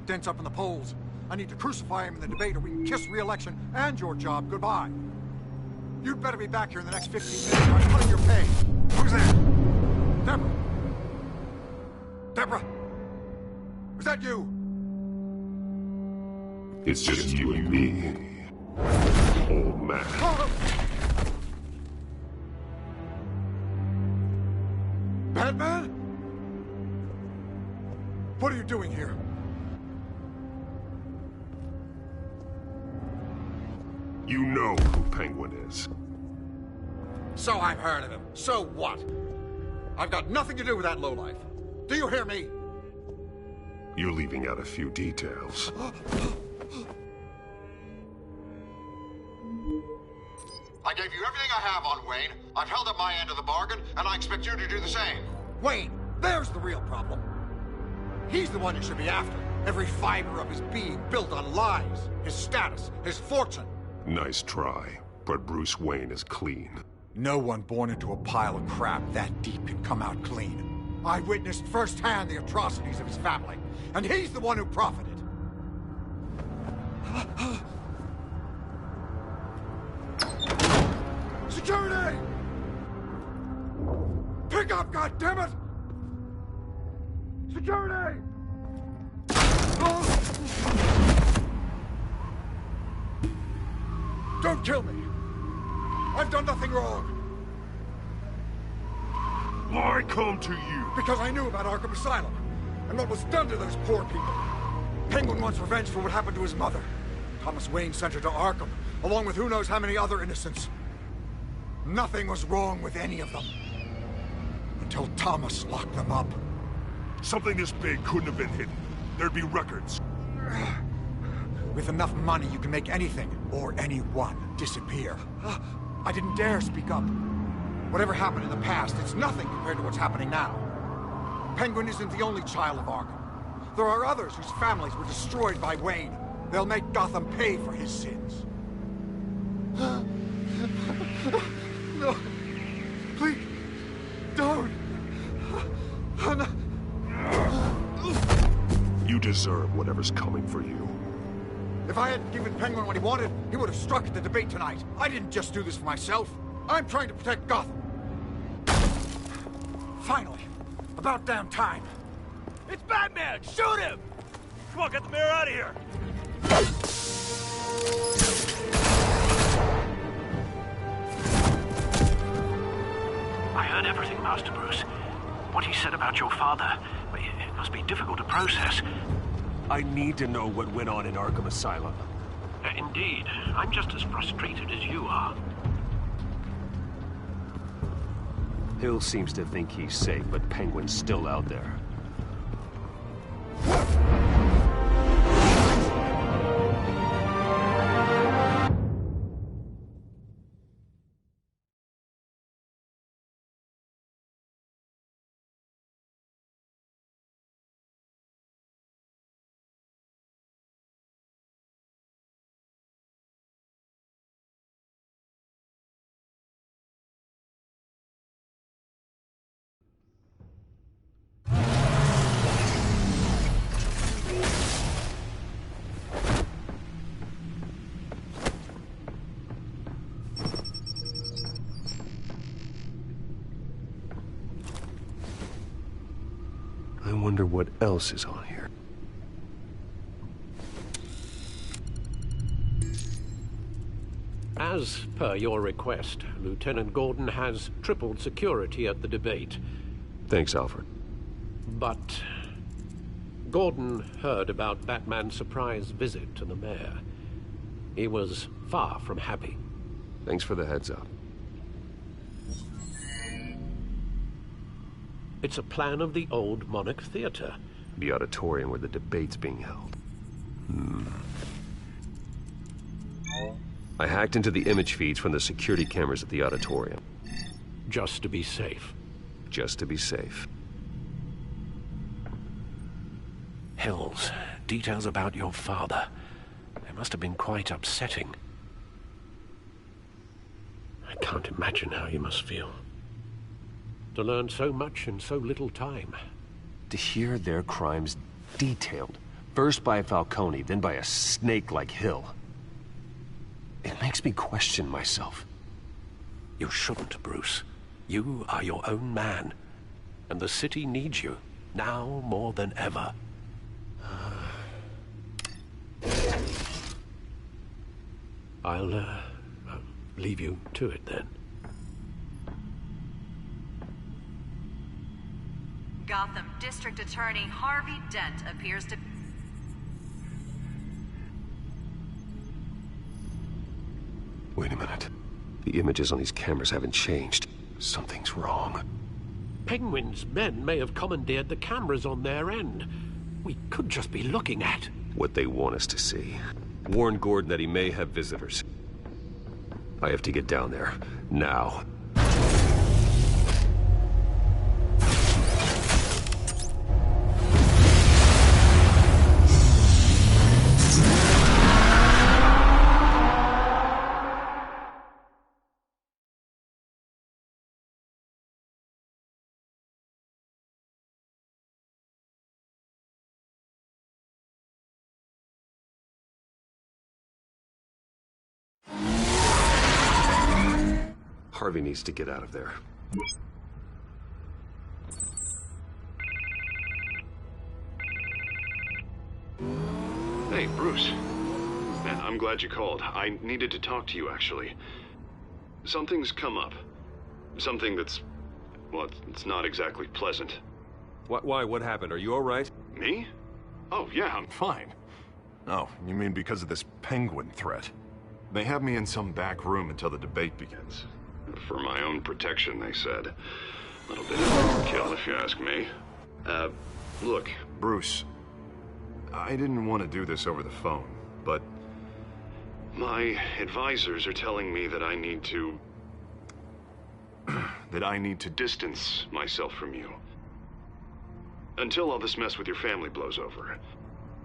Dent's up in the polls. I need to crucify him in the debate or we can kiss re-election and your job goodbye. You'd better be back here in the next 15 minutes or I'm cutting your pay. Who's there? Deborah? Deborah? Was that you? It's just you and me, old man. Batman? What are you doing here? You know who Penguin is. So I've heard of him. So what? I've got nothing to do with that lowlife. Do you hear me? You're leaving out a few details. I gave you everything I have on Wayne. I've held up my end of the bargain, and I expect you to do the same. Wayne, there's the real problem. He's the one you should be after. Every fiber of his being built on lies, his status, his fortune. Nice try, but Bruce Wayne is clean. No one born into a pile of crap that deep can come out clean. I witnessed firsthand the atrocities of his family, and he's the one who profited. Security! Pick up, goddammit! Security! Don't kill me! I've done nothing wrong! Why come to you? Because I knew about Arkham Asylum, and what was done to those poor people. Penguin wants revenge for what happened to his mother. Thomas Wayne sent her to Arkham, along with who knows how many other innocents. Nothing was wrong with any of them. Until Thomas locked them up. Something this big couldn't have been hidden. There'd be records. With enough money, you can make anything, or anyone, disappear. I didn't dare speak up. Whatever happened in the past, it's nothing compared to what's happening now. Penguin isn't the only child of Arkham. There are others whose families were destroyed by Wayne. They'll make Gotham pay for his sins. No. Please. Don't. You deserve whatever's coming for you. If I hadn't given Penguin what he wanted, he would have struck at the debate tonight. I didn't just do this for myself. I'm trying to protect Gotham. Finally. About damn time. It's Batman! Shoot him! Come on, get the mayor out of here! heard everything, Master Bruce. What he said about your father, it must be difficult to process. I need to know what went on in Arkham Asylum. Indeed. I'm just as frustrated as you are. Hill seems to think he's safe, but Penguin's still out there. I wonder what else is on here. As per your request, Lieutenant Gordon has tripled security at the debate. Thanks, Alfred. But Gordon heard about Batman's surprise visit to the mayor. He was far from happy. Thanks for the heads up. It's a plan of the old Monarch Theater. The auditorium where the debate's being held. I hacked into the image feeds from the security cameras at the auditorium. Just to be safe. Just to be safe. Hills, details about your father. They must have been quite upsetting. I can't imagine how you must feel. To learn so much in so little time. To hear their crimes detailed, first by Falcone, then by a snake like Hill. It makes me question myself. You shouldn't, Bruce. You are your own man. And the city needs you, now more than ever. I'll leave you to it then. Gotham District Attorney Harvey Dent appears to... Wait a minute. The images on these cameras haven't changed. Something's wrong. Penguin's men may have commandeered the cameras on their end. We could just be looking at... what they want us to see. Warn Gordon that he may have visitors. I have to get down there. Now. Harvey needs to get out of there. Hey, Bruce. Man, I'm glad you called. I needed to talk to you, actually. Something's come up. Something that's... well, it's not exactly pleasant. Why? What happened? Are you all right? Me? Oh, yeah, I'm fine. Oh, you mean because of this Penguin threat? They have me in some back room until the debate begins. For my own protection, they said. A little bit of overkill, if you ask me. Look, Bruce, I didn't want to do this over the phone, but my advisors are telling me that I need to... that I need to distance myself from you. Until all this mess with your family blows over.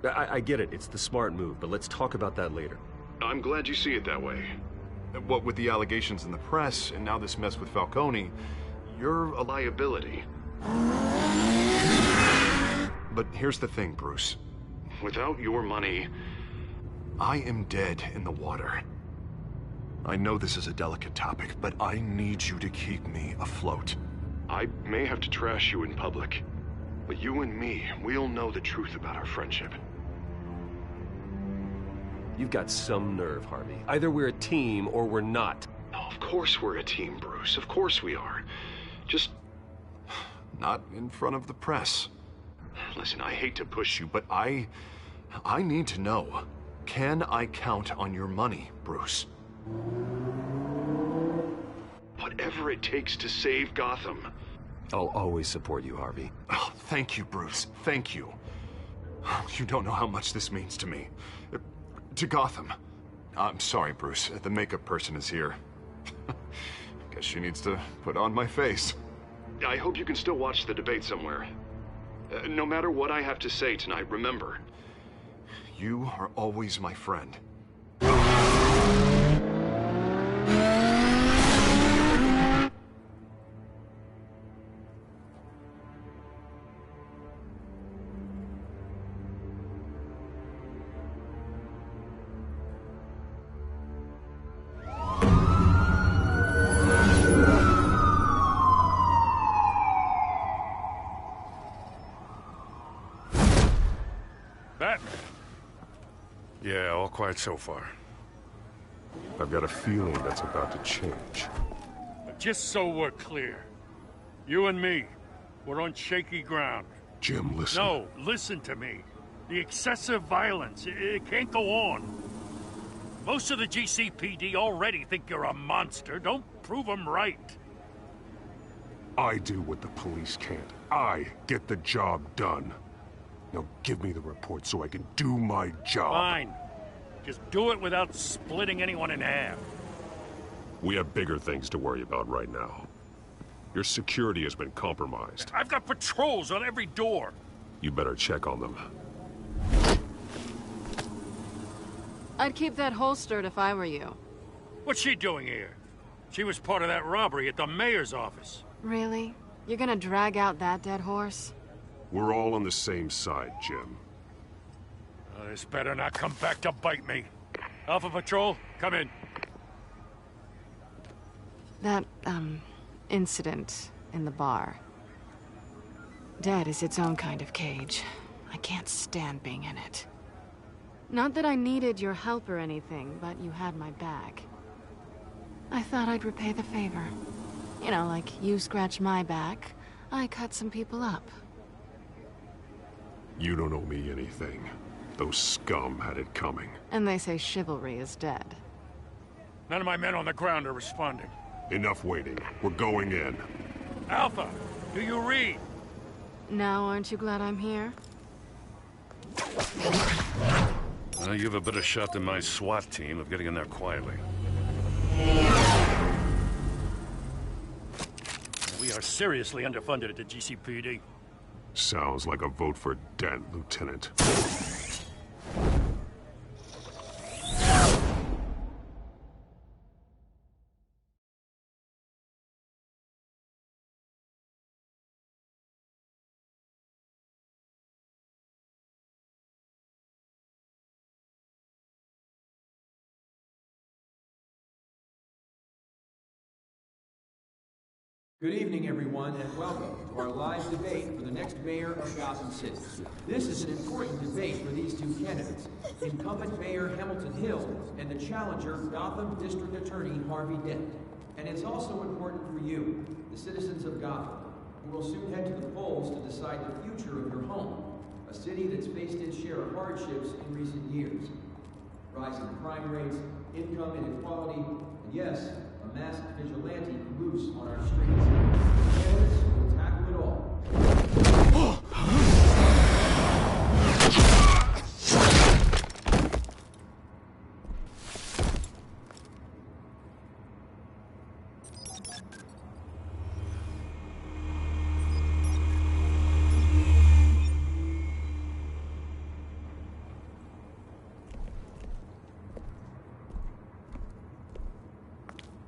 I get it. It's the smart move, but let's talk about that later. I'm glad you see it that way. What with the allegations in the press, and now this mess with Falcone, you're a liability. But here's the thing, Bruce. Without your money, I am dead in the water. I know this is a delicate topic, but I need you to keep me afloat. I may have to trash you in public, but you and me, we'll know the truth about our friendship. You've got some nerve, Harvey. Either we're a team or we're not. Oh, of course we're a team, Bruce. Of course we are. Just not in front of the press. Listen, I hate to push you, but I need to know. Can I count on your money, Bruce? Whatever it takes to save Gotham. I'll always support you, Harvey. Oh, thank you, Bruce. Thank you. You don't know how much this means to me. To Gotham. I'm sorry, Bruce. The makeup person is here. Guess she needs to put on my face. I hope you can still watch the debate somewhere. No matter what I have to say tonight, remember, you are always my friend. Batman. Yeah, all quiet so far. I've got a feeling that's about to change. Just so we're clear, you and me, we're on shaky ground. Jim, listen. No, listen to me. The excessive violence, it can't go on. Most of the GCPD already think you're a monster. Don't prove them right. I do what the police can't. I get the job done. Now give me the report so I can do my job. Fine. Just do it without splitting anyone in half. We have bigger things to worry about right now. Your security has been compromised. I've got patrols on every door. You better check on them. I'd keep that holstered if I were you. What's she doing here? She was part of that robbery at the mayor's office. Really? You're gonna drag out that dead horse? We're all on the same side, Jim. This better not come back to bite me. Alpha Patrol, come in. That, incident in the bar. Dead is its own kind of cage. I can't stand being in it. Not that I needed your help or anything, but you had my back. I thought I'd repay the favor. You know, like you scratched my back, I cut some people up. You don't owe me anything. Those scum had it coming. And they say chivalry is dead. None of my men on the ground are responding. Enough waiting. We're going in. Alpha, do you read? Now, aren't you glad I'm here? Well, you have a better shot than my SWAT team of getting in there quietly. We are seriously underfunded at the GCPD. Sounds like a vote for Dent, Lieutenant. Good evening, everyone, and welcome to our live debate for the next mayor of Gotham City. This is an important debate for these two candidates, incumbent Mayor Hamilton Hill and the challenger, Gotham District Attorney Harvey Dent. And it's also important for you, the citizens of Gotham, who will soon head to the polls to decide the future of your home, a city that's faced its share of hardships in recent years. Rising crime rates, income inequality, and yes, a masked vigilante loose on our streets. Candidates will tackle it all.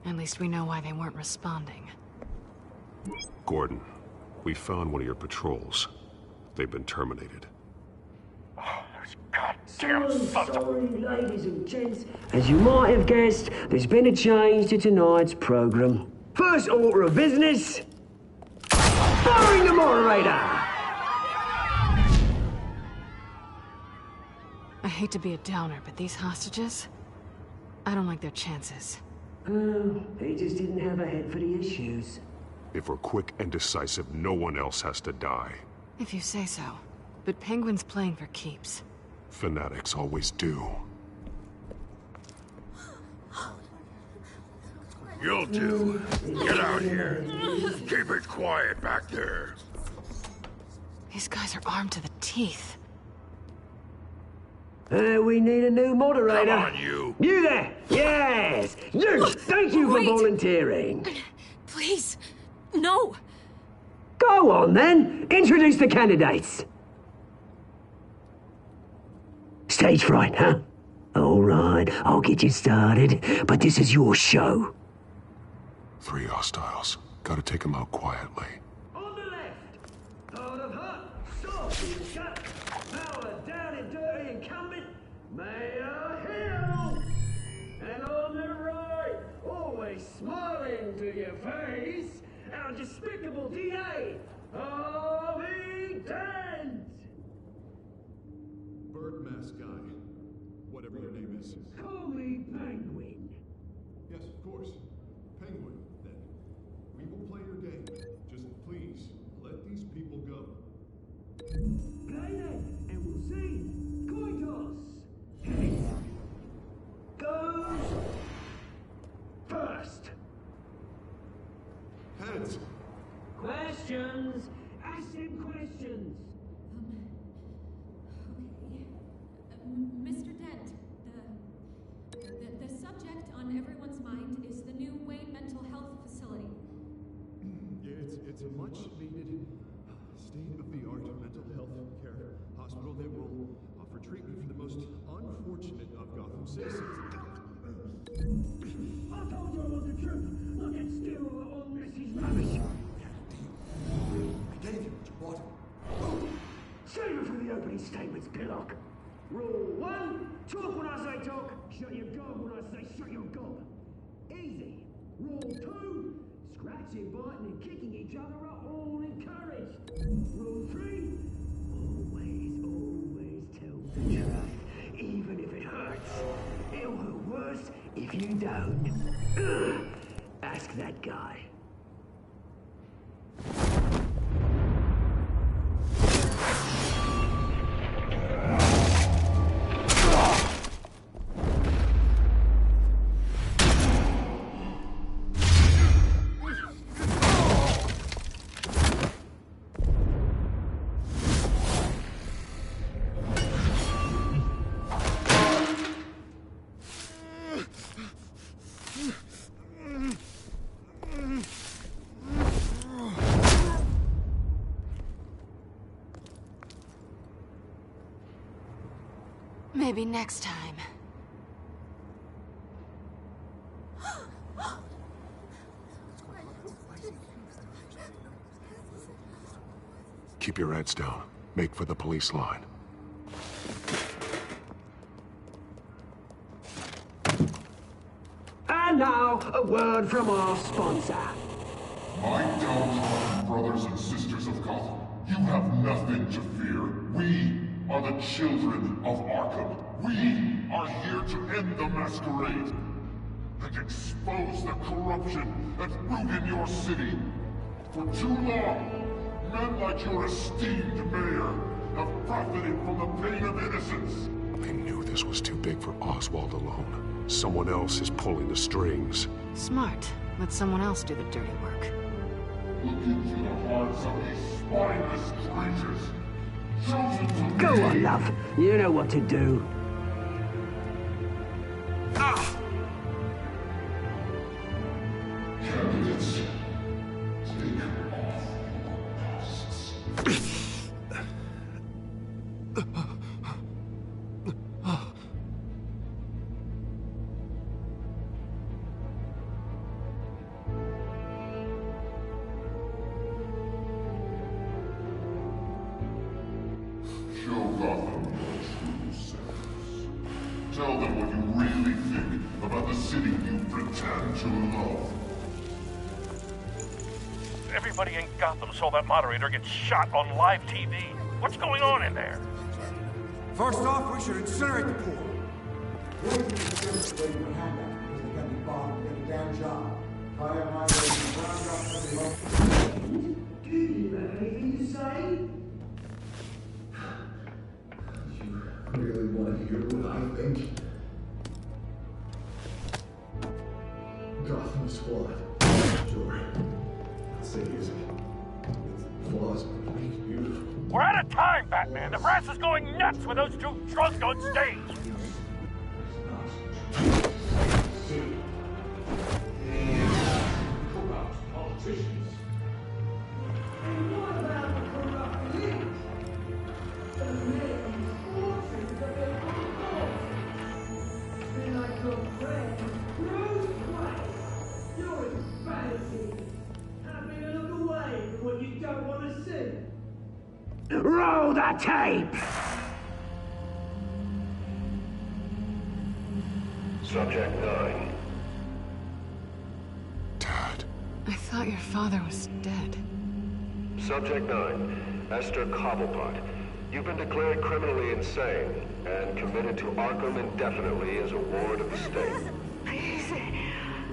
At least we know why they weren't responding. Gordon, we found one of your patrols. They've been terminated. Sorry, ladies and gents. As you might have guessed, there's been a change to tonight's program. First order of business, firing the moderator! I hate to be a downer, but these hostages, I don't like their chances. Oh, he just didn't have a head for the issues. If we're quick and decisive, no one else has to die. If you say so. But Penguin's playing for keeps. Fanatics always do. You two, get out here. Keep it quiet back there. These guys are armed to the teeth. We need a new moderator. Come on, you. You there! Yes! You! Thank you for volunteering. Please, no. Go on, then. Introduce the candidates. Stage fright, huh? All right, I'll get you started, but this is your show. 3 hostiles. Gotta take them out quietly. On the left, hard of heart, soft in the gut, power down and dirty incumbent, Mayor Hill. And on the right, always smiling to your face, our despicable DA, Harvey Dent. Bird mask guy. Whatever your name is. Call me Penguin. Yes, of course. Penguin, then. We will play your game. Just please, let these people go. Play then, and we'll see. Coin toss. Heads. Goes first. Heads. Questions. Ask them questions. Mr. Dent, the subject on everyone's mind is the new Wayne Mental Health Facility. It's a much-needed, state-of-the-art mental health care hospital that will offer treatment for the most unfortunate of Gotham citizens. I told you I want the truth. Not get still on Mrs. Rubbish. I gave you what you wanted. Save it for the opening statements, Pillock. Rule 1, talk when I say talk, shut your gob when I say shut your gob. Easy. Rule 2, scratching, biting and kicking each other are all encouraged. Rule 3, always tell the truth, even if it hurts. It'll hurt worse if you don't. Ask that guy. Maybe next time. Keep your heads down. Make for the police line. And now, a word from our sponsor. My downtrodden brothers and sisters of Gotham, you have nothing to fear. We are the children of Arkham. We are here to end the masquerade and expose the corruption at root in your city. For too long, men like your esteemed mayor have profited from the pain of innocence. I knew this was too big for Oswald alone. Someone else is pulling the strings. Smart. Let someone else do the dirty work. Look into the hearts of these spineless creatures. Go on, love. You know what to do. Candidates, take off your masks. Show Gotham your true selves. Tell them what you really think about the city you pretend to love. Everybody in Gotham saw that moderator get shot on live TV. What's going on in there? First off, we should incinerate the pool. What do you think the what happened? Because they got me bombed and did a damn job. Do you have anything to say? You really want to hear what I think? Gotham is flawed. Sure. I'll say it isn't. It's flaws, but it's beautiful. We're out of time, Batman. The brass is going nuts with those two drunks on stage. Corrupt politicians. And what about the corrupt elite? The men fortunes that they control. Be like your friend, Bruce Wayne. You're embarrassing. Happy to look away from what you don't want to see. Roll the tape! Subject 9. I thought your father was dead. Subject 9. Esther Cobblepot. You've been declared criminally insane and committed to Arkham indefinitely as a ward of the state. Please,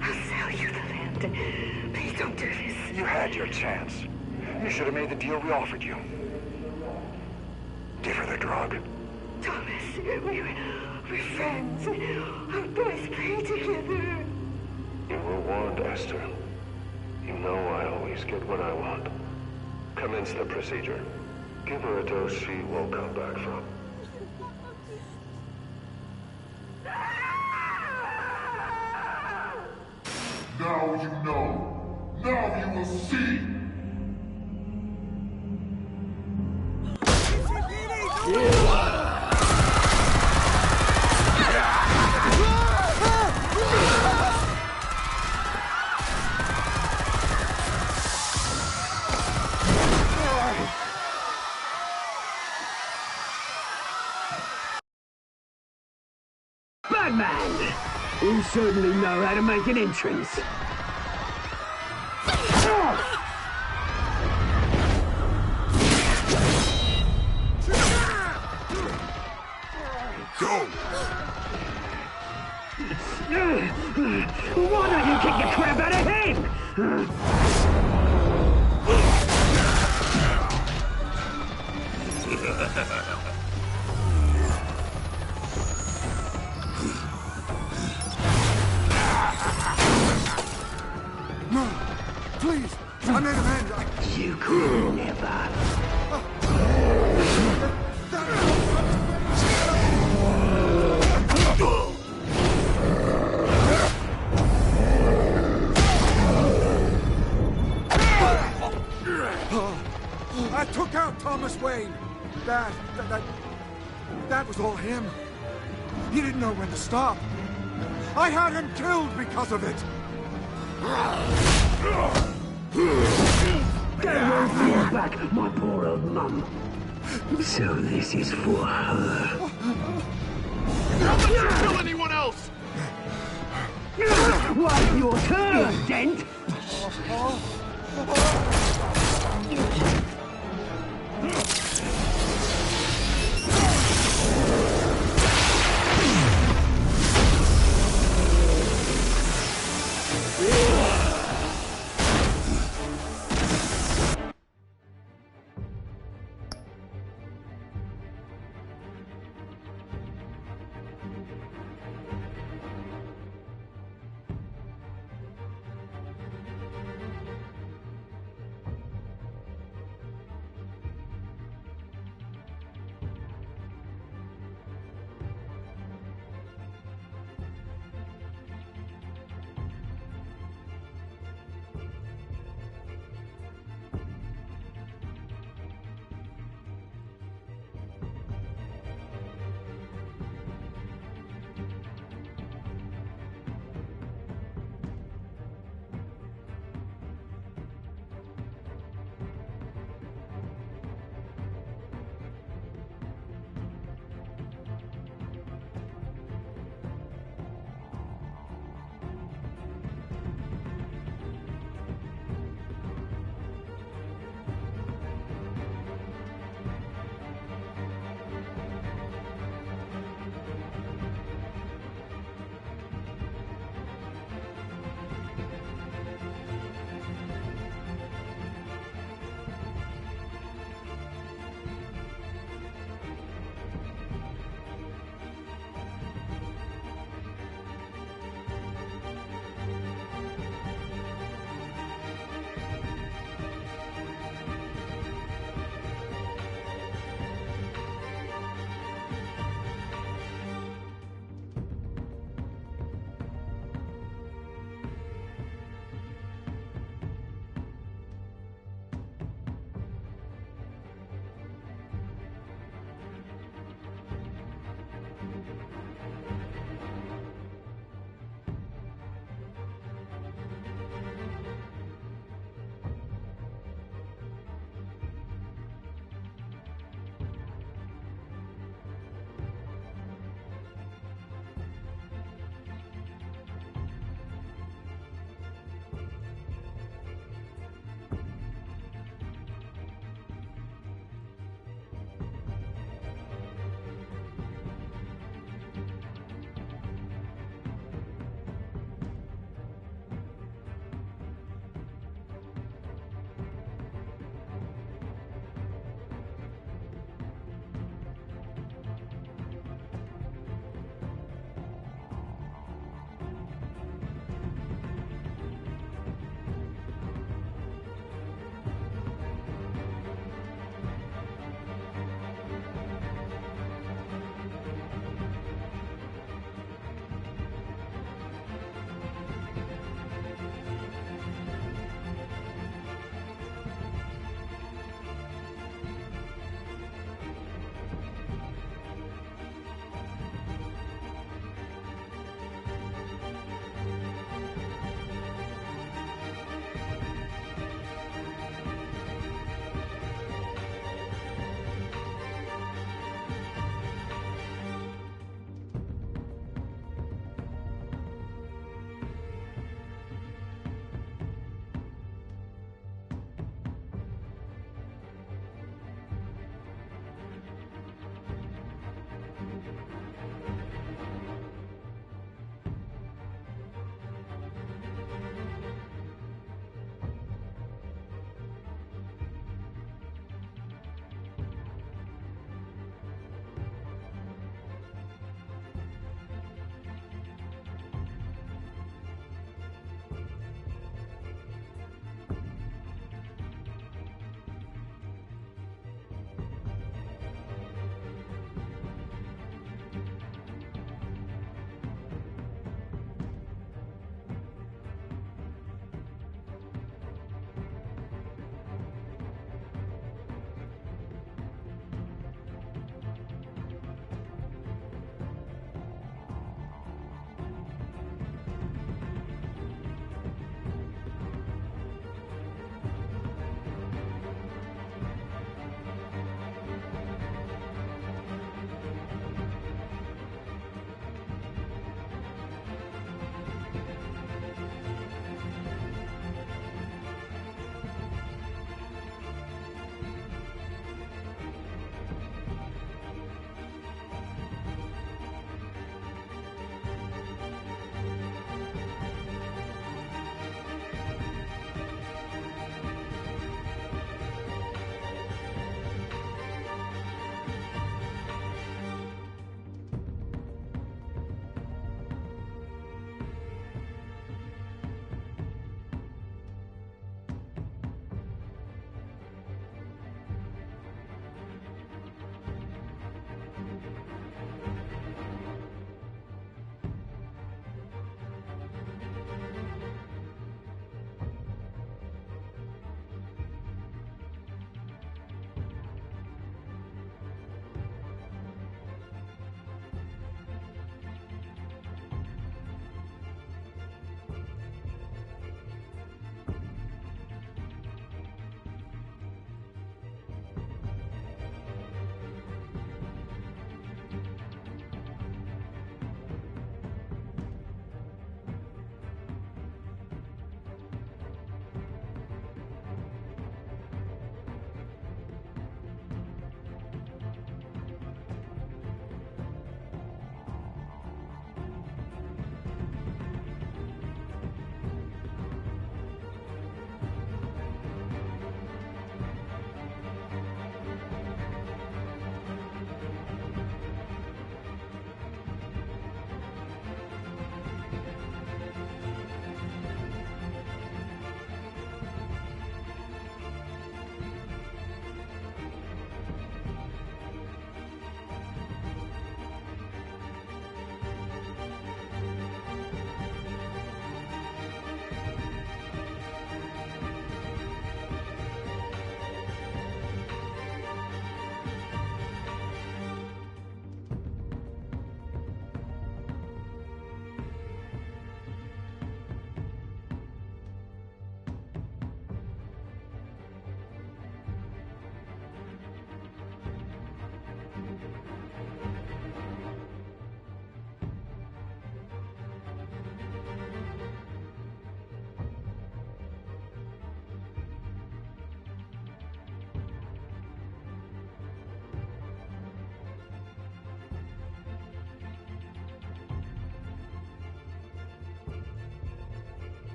I'll sell you the land. Please don't do this. You had your chance. You should have made the deal we offered you. Give her the drug. Thomas, we're friends. Our boys play together. You were warned, Esther. You know I always get what I want. Commence the procedure. Give her a dose she won't come back from. Now you know. Now you will see. Batman! You certainly know how to make an entrance. Go! Why don't you kick the crap out of him? No, please, I made amends. You could never. I took out Thomas Wayne. That was all him. He didn't know when to stop. I had him killed because of it. That won't bring back my poor old mum. So this is for her. Don't let you kill anyone else! Wait your turn, Dent!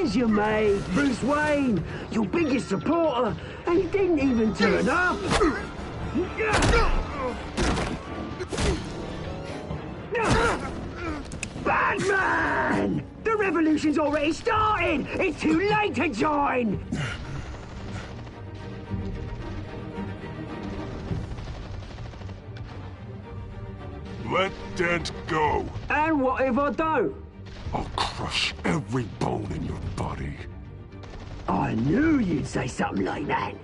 Here's your mate, Bruce Wayne, your biggest supporter, and he didn't even turn up. Batman! The revolution's already started! It's too late to join! Let Dent go. And what if I don't? I'll crush every bone in your body. I knew you'd say something like that.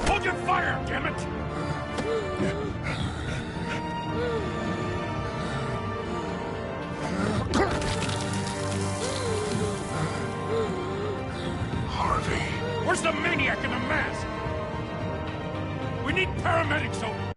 Hold your fire, damn it! Harvey. Where's the maniac in the mask? We need paramedics over.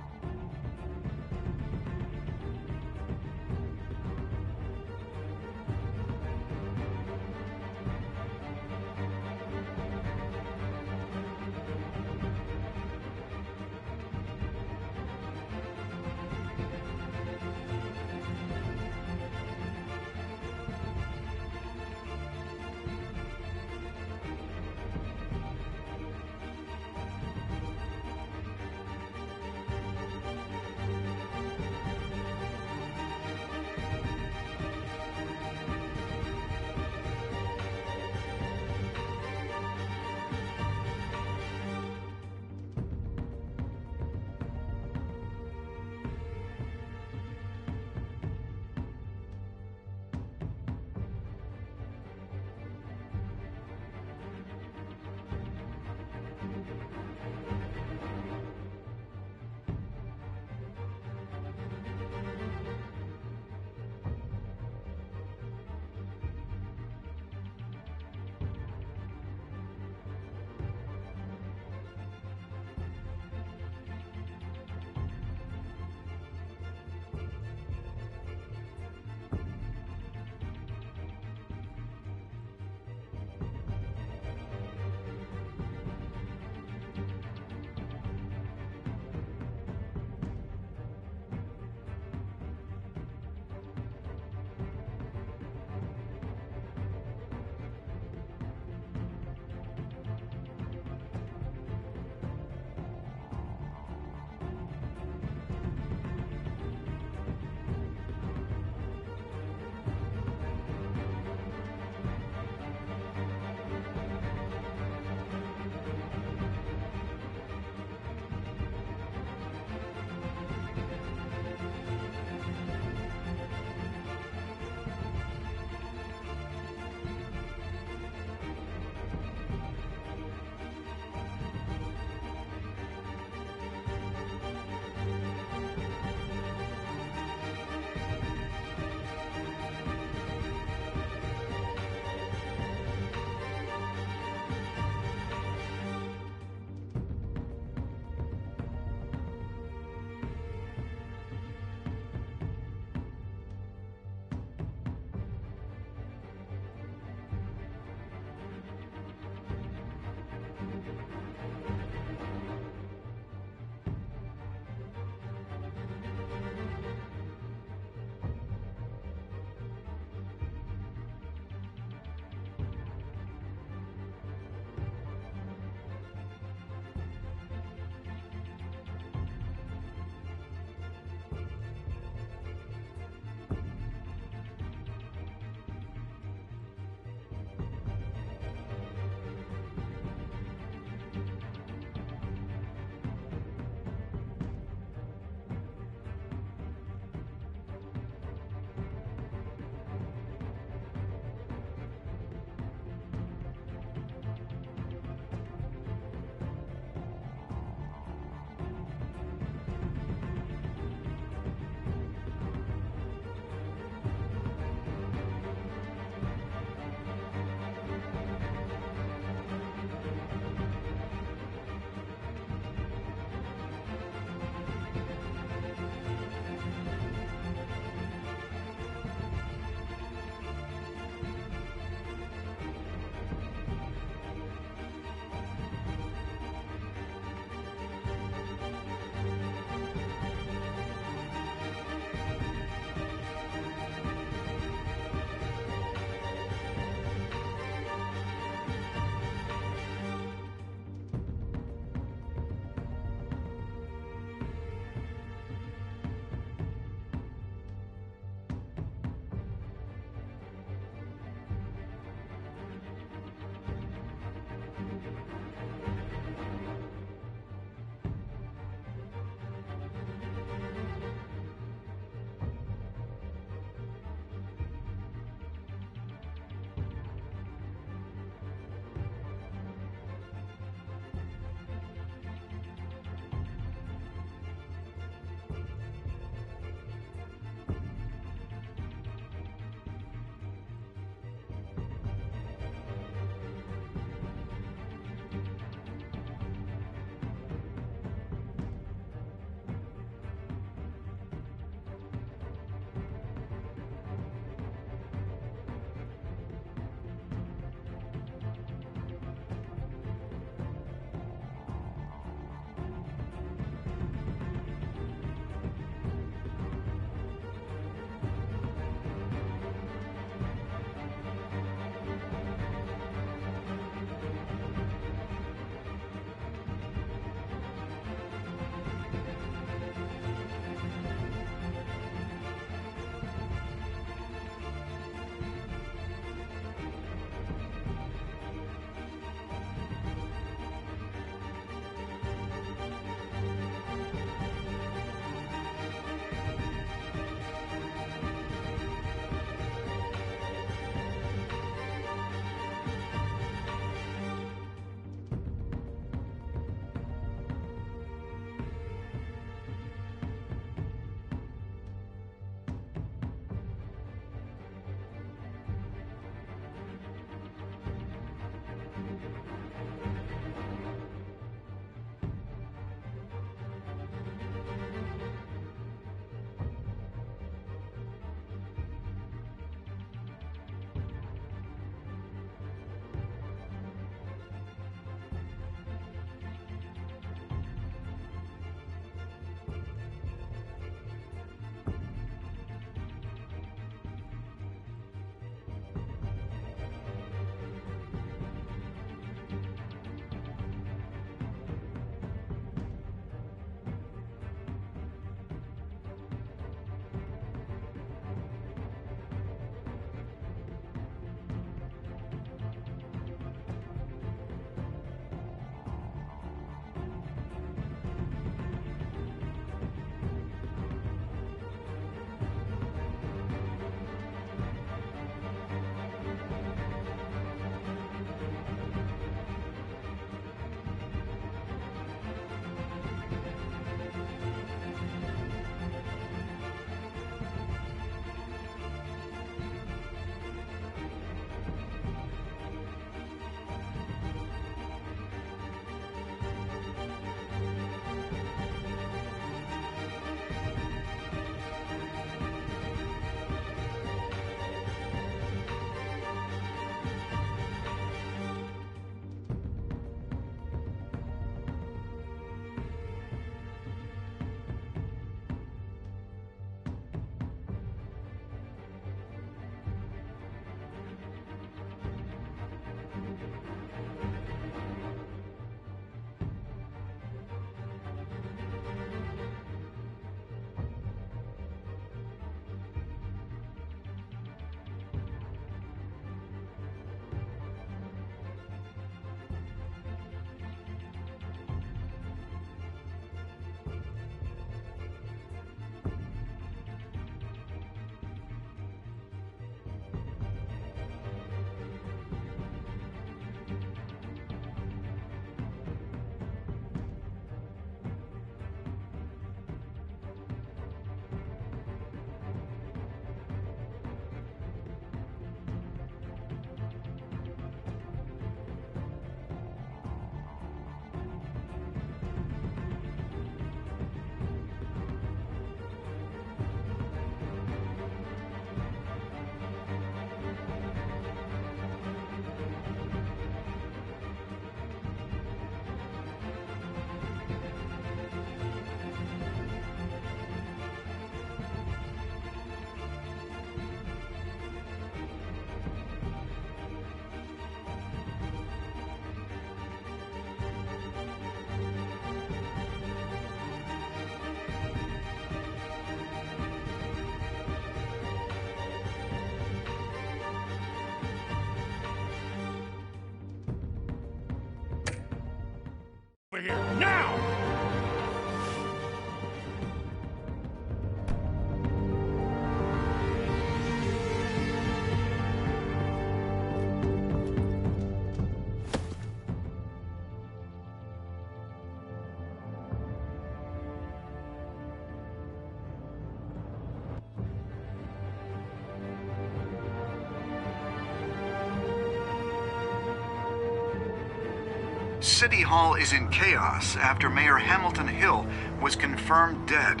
City Hall is in chaos after Mayor Hamilton Hill was confirmed dead.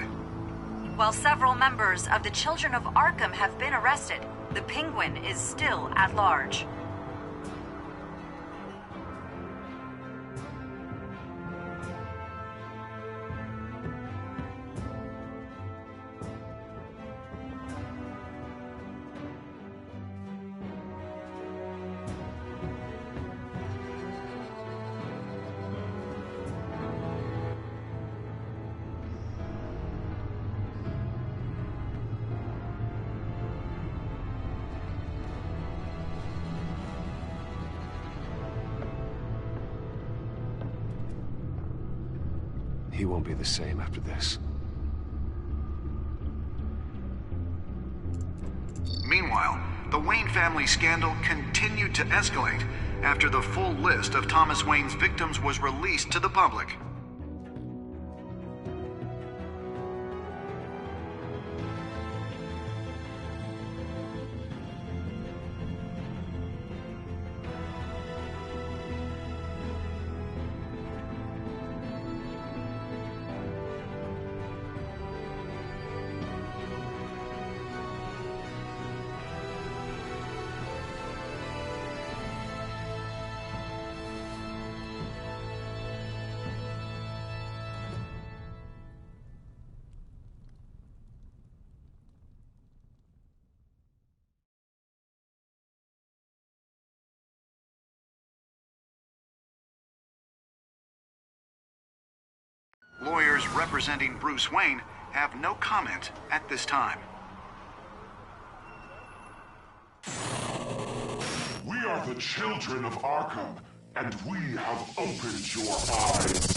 While several members of the Children of Arkham have been arrested, the Penguin is still at large. He won't be the same after this. Meanwhile, the Wayne family scandal continued to escalate after the full list of Thomas Wayne's victims was released to the public. Lawyers representing Bruce Wayne have no comment at this time. We are the children of Arkham, and we have opened your eyes.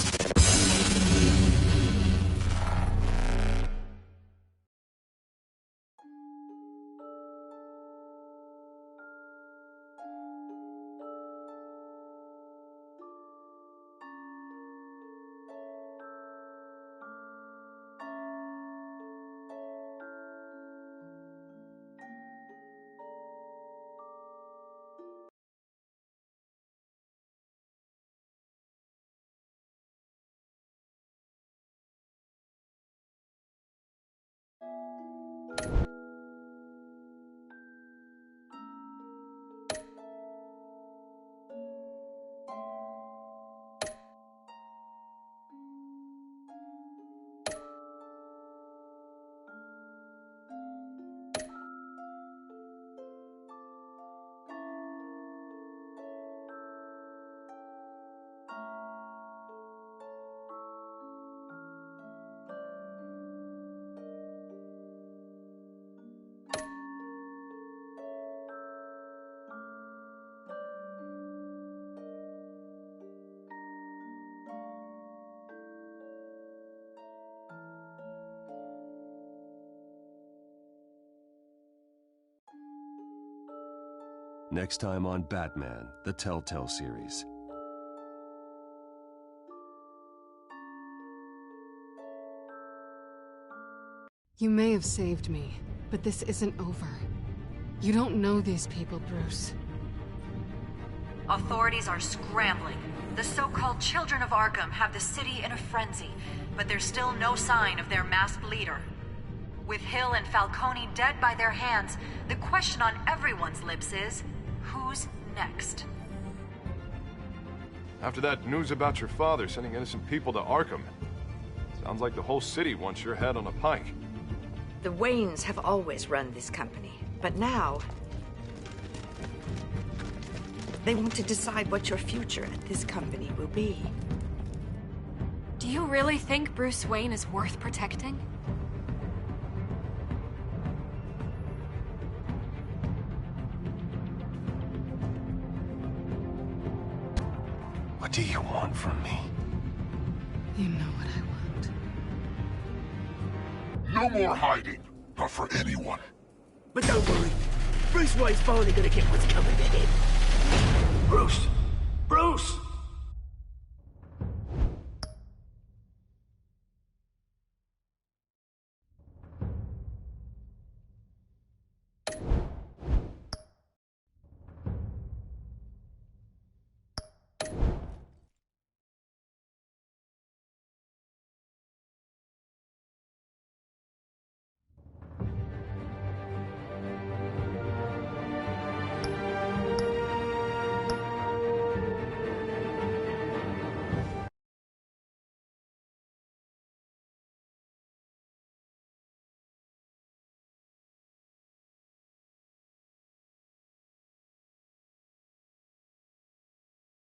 Next time on Batman, the Telltale series. You may have saved me, but this isn't over. You don't know these people, Bruce. Authorities are scrambling. The so-called Children of Arkham have the city in a frenzy, but there's still no sign of their masked leader. With Hill and Falcone dead by their hands, the question on everyone's lips is, who's next? After that news about your father sending innocent people to Arkham, sounds like the whole city wants your head on a pike. The Waynes have always run this company, but now they want to decide what your future at this company will be. Do you really think Bruce Wayne is worth protecting? What do you want from me? You know what I No want. more hiding, not for anyone. But don't worry, Bruce Wayne's finally gonna get what's coming to him. Bruce! Bruce!